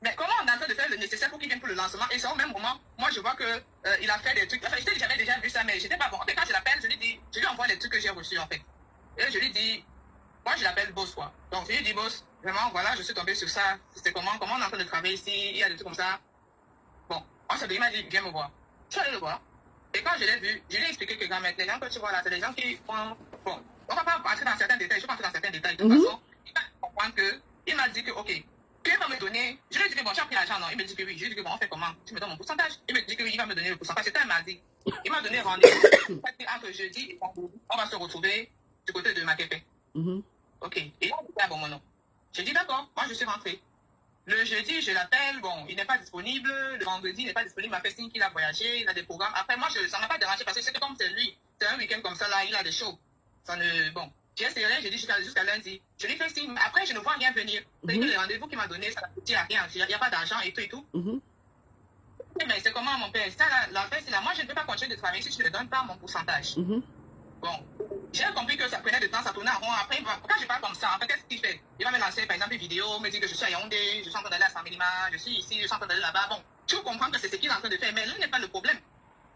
Mais comment on est en train de faire le nécessaire pour qu'il vienne pour le lancement? Et c'est au même moment, moi je vois que il a fait des trucs. Enfin, j'avais déjà vu ça, mais j'étais pas bon. En fait, quand je l'appelle, je lui envoie les trucs que j'ai reçus en fait. Et je lui dis, moi je l'appelle boss quoi. Donc je lui dis boss, vraiment voilà, je suis tombé sur ça. C'est comment on est en train de travailler ici, il y a des trucs comme ça. Bon, on s'est dit, il m'a dit, viens me voir. Je suis allé le voir. Et quand je l'ai vu, je lui ai expliqué que les gens que tu vois là, c'est des gens qui font... Bon, on va pas entrer dans certains détails, je vais pas entrer dans certains détails. De toute façon, il va comprendre que, il m'a dit que, ok, qu'il va me donner... Je lui ai dit que bon, tu as pris l'argent, non? Il me dit que oui. Je lui ai dit que bon, on fait comment? Tu me donnes mon pourcentage? Il me dit que oui, il va me donner le pourcentage. C'était un mardi. Il m'a donné rendez-vous. Entre jeudi et vendredi, on va se retrouver du côté de Makepe. Ok. Et là, on était à Beaumont. J'ai dit d'accord, moi je suis rentré. Le jeudi, je l'appelle, bon, il n'est pas disponible. Le vendredi, il n'est pas disponible. Il m'a fait signe qu'il a voyagé, il a des programmes. Après, moi, ça ne m'a pas dérangé parce que c'est que comme c'est lui, c'est un week-end comme ça, là, il a des shows. Ça ne... Bon, j'ai essayé, j'ai dit jusqu'à lundi. Je lui fais signe, mais après, je ne vois rien venir. C'est que les rendez-vous qu'il m'a donné, ça ne tient à rien. Il n'y a pas d'argent et tout. Mais c'est comment, mon père? Ça, l'affaire, c'est là. Moi, je ne peux pas continuer de travailler si je ne donne pas mon pourcentage. Bon, j'ai compris que ça prenait du temps, ça tournait en rond. Après, quand je parle comme ça, en fait, qu'est-ce qu'il fait? Il va me lancer, par exemple, une vidéo, me dire que je suis à Yaoundé, je suis en train d'aller à Saint-Mélima, je suis ici, je suis en train d'aller là-bas. Bon, tu comprends que c'est ce qu'il est en train de faire, mais là n'est pas le problème.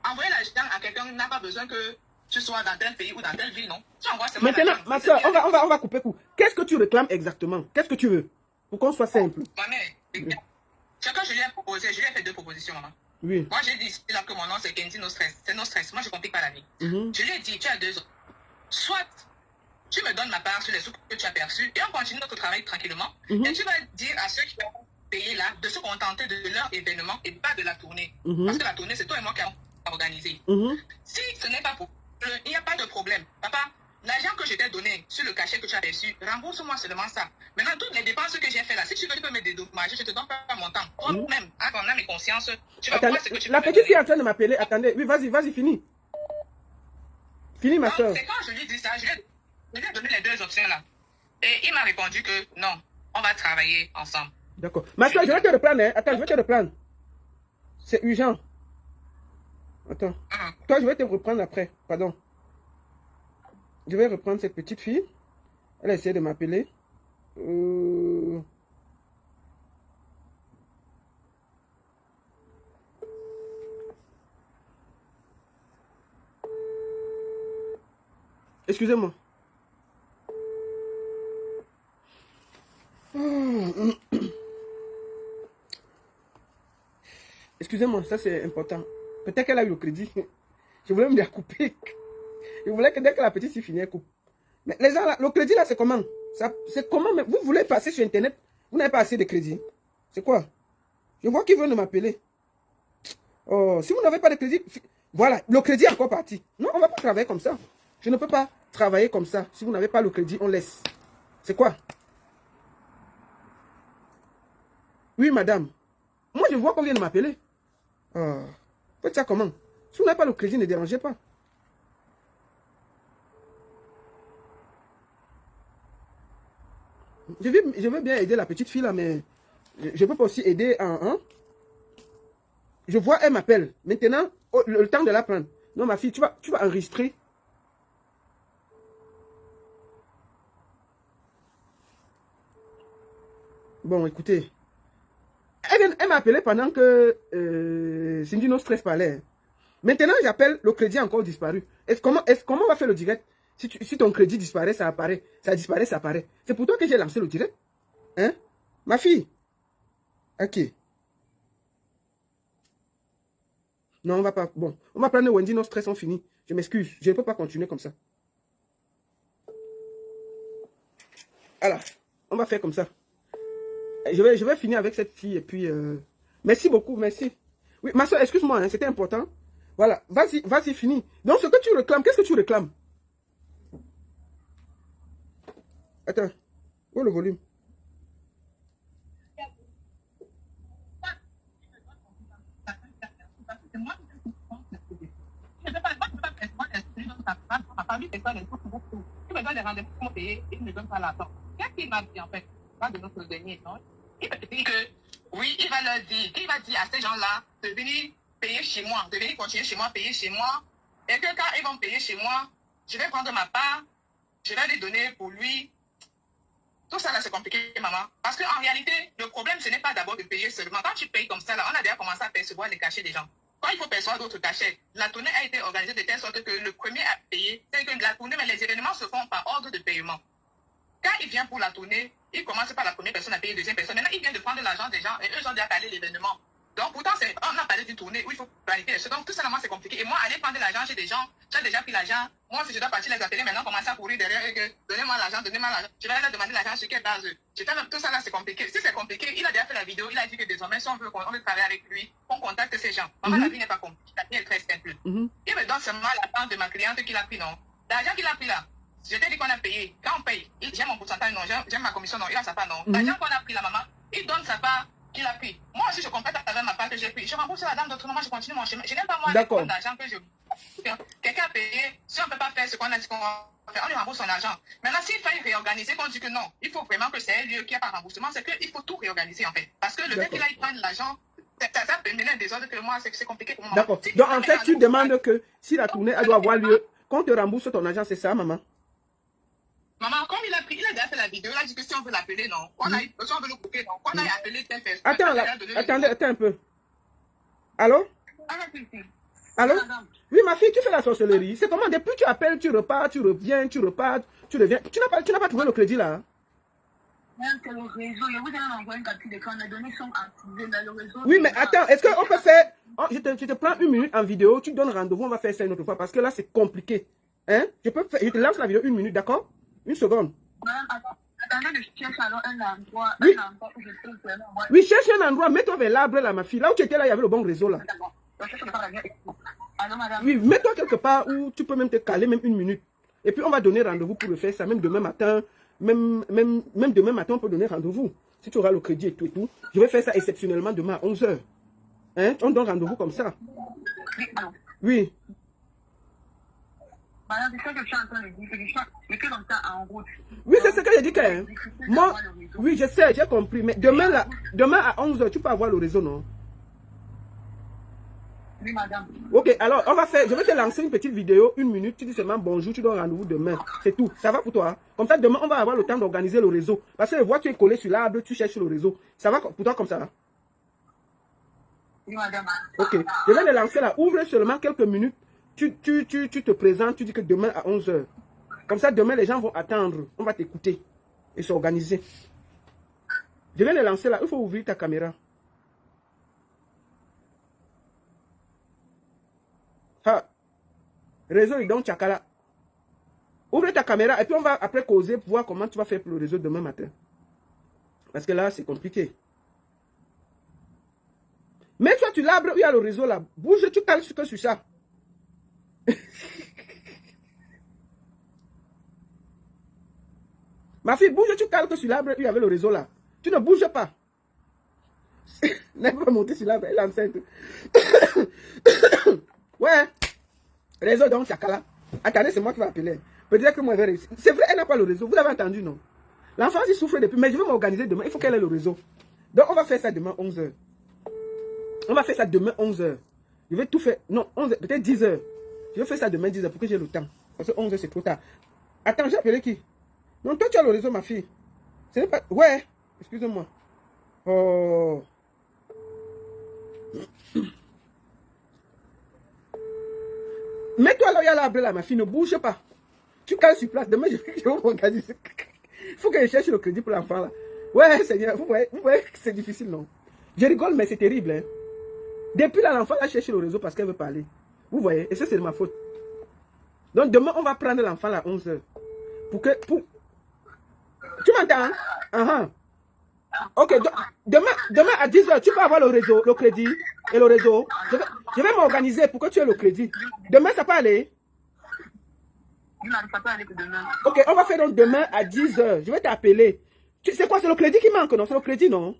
Envoyer l'argent à quelqu'un n'a pas besoin que tu sois dans tel pays ou dans telle ville, non? Tu envoies seulement maintenant, ma soeur, on va couper coup. Qu'est-ce que tu réclames exactement? Qu'est-ce que tu veux? Pour qu'on soit simple. Ma mère, ce que je lui ai proposé, je lui ai fait deux propositions, maman. Oui. Moi, j'ai dit là que mon nom, c'est Kenzie No Stress. C'est No Stress. Moi, je ne complique pas la vie. Je lui ai dit, tu as deux autres. Soit tu me donnes ma part sur les sous que tu as perçus et on continue notre travail tranquillement. Et tu vas dire à ceux qui ont payé là de se contenter de leur événement et pas de la tournée. Parce que la tournée, c'est toi et moi qui avons organisé. Si ce n'est pas pour... Il n'y a pas de problème. Papa, l'argent que je t'ai donné sur le cachet que tu as perçu, rembourse-moi seulement ça. Maintenant, toutes les dépenses que j'ai fait là, si tu veux, tu peux me dédommager, je ne te donne pas mon temps. Toi-même, à ton âme et conscience, tu vas voir ce que tu la petite fille est en train de m'appeler. Attendez, oui, vas-y, finis. Finis, ma soeur. C'est quand je lui dis ça, je lui ai donné les deux options là. Et il m'a répondu que non, on va travailler ensemble. D'accord. Ma soeur, je vais te reprendre. Hein. Attends, je vais te reprendre. C'est urgent. Attends. Toi, je vais te reprendre après. Pardon. Je vais reprendre cette petite fille. Elle a essayé de m'appeler. Excusez-moi. Excusez-moi, ça c'est important. Peut-être qu'elle a eu le crédit. Je voulais me la couper. Je voulais que dès que la petite s'y finit, elle coupe. Mais les gens, là, le crédit là, c'est comment? C'est comment? Mais vous voulez passer sur Internet, vous n'avez pas assez de crédit. C'est quoi? Je vois qu'ils veulent m'appeler. Oh, si vous n'avez pas de crédit, voilà, le crédit est encore parti. Non, on ne va pas travailler comme ça. Je ne peux pas travailler comme ça. Si vous n'avez pas le crédit, on laisse. C'est quoi? Oui, madame. Moi, je vois qu'on vient de m'appeler. Oh, faites ça comment? Si vous n'avez pas le crédit, ne dérangez pas. Je veux bien aider la petite fille là, mais je ne peux pas aussi aider en... Je vois, elle m'appelle. Maintenant, le temps de la prendre. Non, ma fille, tu vas enregistrer. Bon, écoutez. Elle m'a appelé pendant que Cindy No Stress parlait. Maintenant, j'appelle, le crédit a encore disparu. Comment on va faire le direct? Si ton crédit disparaît, ça apparaît. Ça disparaît, ça apparaît. C'est pour toi que j'ai lancé le direct. Hein? Ma fille? Ok. Non, on va pas. Bon, on va prendre Wendy No Stress, on finit. Je m'excuse. Je ne peux pas continuer comme ça. Alors, on va faire comme ça. Je vais finir avec cette fille et puis... Merci beaucoup, merci. Oui, ma soeur, excuse-moi, hein, c'était important. Voilà, vas-y, finis. Donc, ce que tu réclames, qu'est-ce que tu réclames? Attends, où est le volume? Il me donne les rendez-vous pour payer et il ne donne pas l'argent. Qu'est-ce qu'il m'a dit en fait? Pas de notre dernier temps. Il me dit que oui, il va leur dire, il va dire à ces gens-là de venir payer chez moi, de venir continuer chez moi, payer chez moi. Et que quand ils vont payer chez moi, je vais prendre ma part, je vais les donner pour lui. Tout ça là, c'est compliqué, maman. Parce qu'en réalité, le problème, ce n'est pas d'abord de payer seulement. Quand tu payes comme ça, là, on a déjà commencé à percevoir les cachets des gens. Quand il faut percevoir d'autres cachets, la tournée a été organisée de telle sorte que le premier à payer, c'est que la tournée, mais les événements se font par ordre de paiement. Quand il vient pour la tournée, il commence par la première personne à payer, deuxième personne. Maintenant, il vient de prendre l'argent des gens et eux ont déjà calé l'événement. Donc, pourtant, on a parlé d'une tournée où il faut planifier les choses. Donc, tout ça, c'est compliqué. Et moi, aller prendre l'argent chez des gens, j'ai déjà pris l'argent. Moi, si je dois partir les appeler, maintenant, commencer à courir derrière eux, que donnez-moi l'argent, donnez-moi l'argent. Je vais leur demander l'argent sur quelle base. Tout ça, là, c'est compliqué. Si c'est compliqué, il a déjà fait la vidéo, il a dit que désormais, si on veut travailler avec lui, on contacte ces gens. Maman, la vie n'est pas compliquée. La vie est très simple. Il me donne seulement l'attente de ma cliente qu'il a pris, non. L'argent qu'il a pris là, je t'ai dit qu'on a payé. Quand on paye, j'ai mon pourcentage, non, j'ai ma commission, non, il a sa part, non. L'argent qu'on a pris là, maman, il donne sa part. Qu'il a pris. Moi aussi, je complète avec ma part que j'ai pris. Je rembourse la dame d'autrement, je continue mon chemin. Je n'aime pas moi D'accord. l'argent que je... Quelqu'un a payé. Si on ne peut pas faire ce qu'on a dit qu'on va faire, on lui rembourse son argent. Maintenant, s'il fallait réorganiser, qu'on dit que non, il faut vraiment que c'est lui qui a pas remboursement, c'est qu'il faut tout réorganiser en fait. Parce que le fait qu'il aille prendre l'argent, ça peut mener à des ordres que moi, c'est compliqué pour moi. D'accord. Donc en fait, tu demandes que si la tournée elle doit avoir lieu, qu'on te rembourse ton argent, c'est ça, maman? Maman, comme il a déjà fait la vidéo, il a dit que si on veut l'appeler, non. Si on veut le couper, non. Qu'on aille appeler telle personne. Attends un peu. Allô? Allô? Oui, ma fille, tu fais la sorcellerie. C'est comment? Depuis tu appelles, tu repars, tu reviens, tu repars, tu reviens. Tu n'as pas trouvé le crédit là? Oui, mais attends, est-ce qu'on peut faire... Je te prends une minute en vidéo, tu donnes rendez-vous, on va faire ça une autre fois parce que là, c'est compliqué. Hein? Je te lance la vidéo une minute, d'accord? Une seconde. Attendez, je cherche alors un endroit, où je peux vraiment... Oui, cherche un endroit, mets-toi vers l'arbre là, ma fille. Là où tu étais là, il y avait le bon réseau là. Oui, mets-toi quelque part où tu peux même te caler même une minute. Et puis on va donner rendez-vous pour le faire ça, même demain matin. Même demain matin, on peut donner rendez-vous. Si tu auras le crédit et tout et tout. Je vais faire ça exceptionnellement demain à 11 h. Hein? On donne rendez-vous comme ça. Oui. Madame, c'est ce que je suis en train de dire. Je suis comme ça en route. Oui, c'est ce que j'ai dit. Moi, oui, je sais, j'ai compris. Mais demain, là, demain à 11h, tu peux avoir le réseau, non? Oui, madame. Ok, alors, on va faire, je vais te lancer une petite vidéo, 1 minute, tu dis seulement bonjour, tu donnes rendez-vous demain. C'est tout. Ça va pour toi? Comme ça, demain, on va avoir le temps d'organiser le réseau. Parce que je vois, tu es collé sur l'arbre, tu cherches le réseau. Ça va pour toi comme ça? Oui, madame. Ok, je vais le lancer là. Ouvre seulement quelques minutes. Tu te présentes, tu dis que demain à 11h. Comme ça, demain, les gens vont attendre. On va t'écouter et s'organiser. Je vais le lancer là. Il faut ouvrir ta caméra. Ah. Réseau donc Tchakala. Ouvre ta caméra et puis on va après causer pour voir comment tu vas faire pour le réseau demain matin. Parce que là, c'est compliqué. Mais toi, tu l'arbre, il y a le réseau là. Bouge, tu cales que sur ça. Ma fille, bouge, tu cales que sur l'arbre, il y avait le réseau là. Tu ne bouges pas. Elle peut monter sur l'arbre, elle est enceinte. Ouais. Réseau donc Tchakala. Attendez, c'est moi qui vais appeler. Peut-être que moi, je vais réussir. C'est vrai, elle n'a pas le réseau. Vous avez entendu, non? L'enfant, il souffre depuis. Mais je vais m'organiser demain. Il faut qu'elle ait le réseau. Donc, on va faire ça demain 11h. On va faire ça demain 11h. Je vais tout faire. Non, 11h, peut-être 10h. Je vais faire ça demain 10h pour que j'ai le temps. Parce que 11h, c'est trop tard. Attends, j'ai appelé qui? Non, toi, tu as le réseau, ma fille. Ce n'est pas... Ouais. Excuse-moi. Oh. Mets-toi là, il y a l'arbre là, ma fille. Ne bouge pas. Tu cales sur place. Demain, je vais m'organiser. Il faut que je cherche le crédit pour l'enfant là. Ouais, Seigneur. Vous voyez que c'est difficile, non? Je rigole, mais c'est terrible. Hein? Depuis là, l'enfant a cherché le réseau parce qu'elle veut parler. Vous voyez? Et ça, c'est de ma faute. Donc, demain, on va prendre l'enfant à 11h. Tu m'entends? Hein? Ok, demain à 10h, tu peux avoir le réseau, le crédit et le réseau. Je vais m'organiser pour que tu aies le crédit. Demain, ça peut aller? Oui, madame, ça peut aller pour demain. Ok, on va faire donc demain à 10h. Je vais t'appeler. C'est quoi? C'est le crédit qui manque, non? C'est le crédit, non?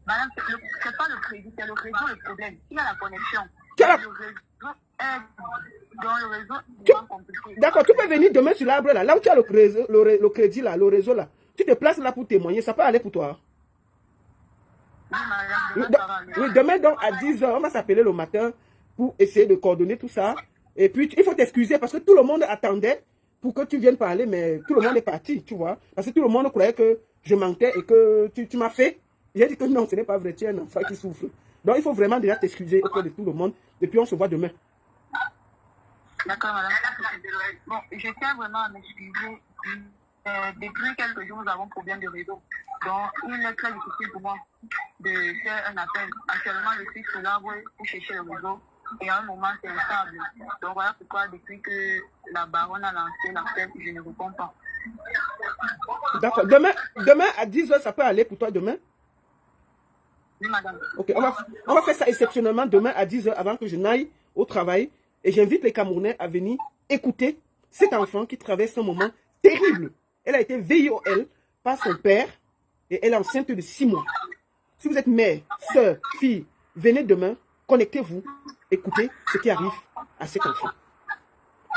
Madame, c'est pas le crédit, c'est le réseau le problème. Il y a la connexion. Le réseau dans le réseau, c'est compliqué. D'accord, tu peux venir demain sur l'arbre là. Là où tu as le crédit là, le réseau là. Tu te places là pour témoigner. Ça peut aller pour toi? Oui, madame, demain, ça va aller. Oui, demain donc à 10h, on va s'appeler le matin pour essayer de coordonner tout ça. Et puis, il faut t'excuser parce que tout le monde attendait pour que tu viennes parler, mais tout le monde est parti, tu vois. Parce que tout le monde croyait que je mentais et que tu m'as fait. J'ai dit que non, ce n'est pas vrai, tu es un enfant qui souffre. Donc, il faut vraiment déjà t'excuser auprès de tout le monde. Et puis, on se voit demain. D'accord, madame. Bon, je tiens vraiment à m'excuser. Depuis quelques jours, nous avons un problème de réseau. Donc, il est très difficile pour moi de faire un appel. Actuellement, je suis sur l'arbre pour chercher le réseau. Et à un moment, c'est instable. Donc, voilà pourquoi, depuis que la baronne a lancé l'appel, je ne réponds pas. D'accord. Demain à 10h, ça peut aller pour toi demain? Oui, madame. Ok, on va faire ça exceptionnellement demain à 10h avant que je n'aille au travail. Et j'invite les Camerounais à venir écouter cet enfant qui traverse un moment terrible. Elle a été VIOL par son père et elle est enceinte de 6 mois. Si vous êtes mère, soeur, fille, venez demain, connectez-vous, écoutez ce qui arrive à cet enfant.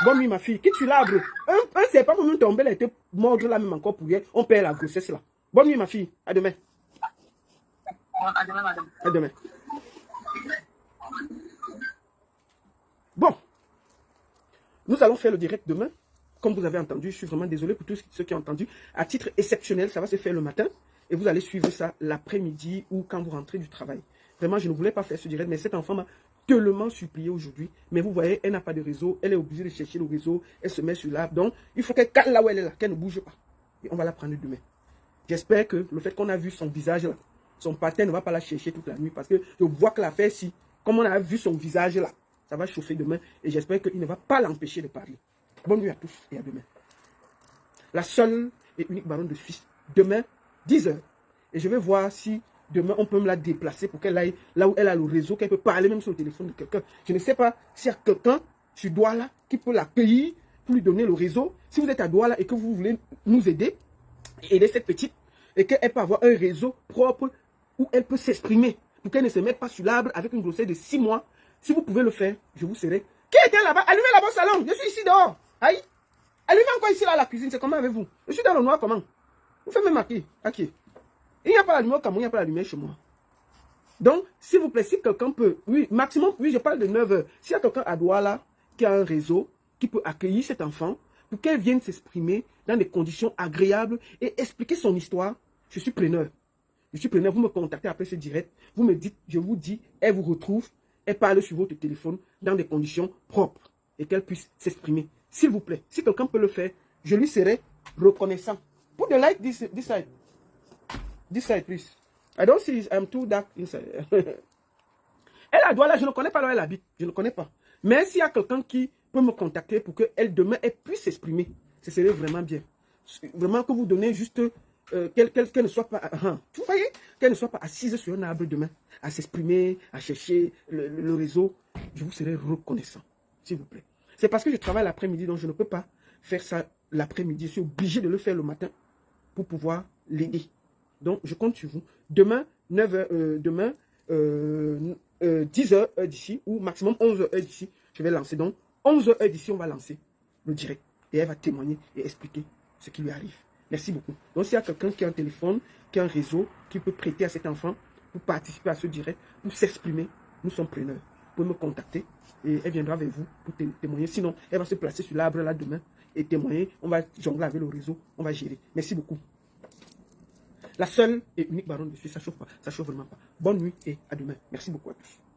Bonne nuit, ma fille. Quitte sur l'arbre. Un c'est pas pour nous tomber, elle a été mordre là même encore pour hier. On perd la grossesse là. Bonne nuit, ma fille. À demain. À demain, madame. À demain. Bon. Nous allons faire le direct demain. Comme vous avez entendu, je suis vraiment désolé pour tous ceux qui ont entendu. À titre exceptionnel, ça va se faire le matin. Et vous allez suivre ça l'après-midi ou quand vous rentrez du travail. Vraiment, je ne voulais pas faire ce direct, mais cet enfant m'a tellement supplié aujourd'hui. Mais vous voyez, elle n'a pas de réseau. Elle est obligée de chercher le réseau. Elle se met sur l'arbre. Donc, il faut qu'elle cale là où elle est là, qu'elle ne bouge pas. Et on va la prendre demain. J'espère que le fait qu'on a vu son visage là, son patin ne va pas la chercher toute la nuit. Parce que je vois que l'affaire, si, comme on a vu son visage là, ça va chauffer demain. Et j'espère qu'il ne va pas l'empêcher de parler. Bonne nuit à tous et à demain. La seule et unique baronne de Suisse, demain, 10h. Et je vais voir si demain on peut me la déplacer pour qu'elle aille là où elle a le réseau, qu'elle peut parler même sur le téléphone de quelqu'un. Je ne sais pas s'il y a quelqu'un sur Douala qui peut l'accueillir pour lui donner le réseau. Si vous êtes à Douala et que vous voulez nous aider cette petite, et qu'elle peut avoir un réseau propre où elle peut s'exprimer, pour qu'elle ne se mette pas sur l'arbre avec une grossesse de 6 mois. Si vous pouvez le faire, je vous serai Qui était là-bas? Allumez là-bas au salon. Je suis ici dehors. Aïe. Allumez encore ici là à la cuisine. C'est comment avec vous? Je suis dans le noir comment? Vous faites me marquer. Ok. Il n'y a pas la lumière au Cameroun, il n'y a pas la lumière chez moi. Donc, s'il vous plaît, si quelqu'un peut, oui, maximum, oui, je parle de 9 heures. S'il y a quelqu'un à Douala qui a un réseau, qui peut accueillir cet enfant, pour qu'elle vienne s'exprimer dans des conditions agréables et expliquer son histoire, je suis preneur. Je suis preneur, vous me contactez après ce direct, vous me dites, je vous dis, elle vous retrouve, elle parle sur votre téléphone dans des conditions propres et qu'elle puisse s'exprimer. S'il vous plaît, si quelqu'un peut le faire, je lui serai reconnaissant. Put the light this side. This side, please. I don't see, I'm too dark inside. Elle a Douala, je ne connais pas là où elle habite, je ne connais pas. Mais s'il y a quelqu'un qui peut me contacter pour qu'elle demain elle puisse s'exprimer, ce serait vraiment bien. Vraiment que vous donnez juste qu'elle ne soit pas, vous voyez, qu'elle ne soit pas assise sur un arbre demain, à s'exprimer, à chercher le réseau. Je vous serai reconnaissant, s'il vous plaît. C'est parce que je travaille l'après-midi, donc je ne peux pas faire ça l'après-midi. Je suis obligé de le faire le matin pour pouvoir l'aider. Donc, je compte sur vous. Demain, 9h, demain, 10h heure d'ici, ou maximum 11h heure d'ici, je vais lancer. Donc, 11h heure d'ici, on va lancer le direct. Et elle va témoigner et expliquer ce qui lui arrive. Merci beaucoup. Donc, s'il y a quelqu'un qui a un téléphone, qui a un réseau, qui peut prêter à cet enfant pour participer à ce direct, pour s'exprimer, nous sommes preneurs. Vous pouvez me contacter et elle viendra avec vous pour témoigner. Sinon, elle va se placer sur l'arbre là demain et témoigner. On va jongler avec le réseau, on va gérer. Merci beaucoup. La seule et unique baronne de Suisse, ça chauffe pas, ça chauffe vraiment pas. Bonne nuit et à demain. Merci beaucoup à tous.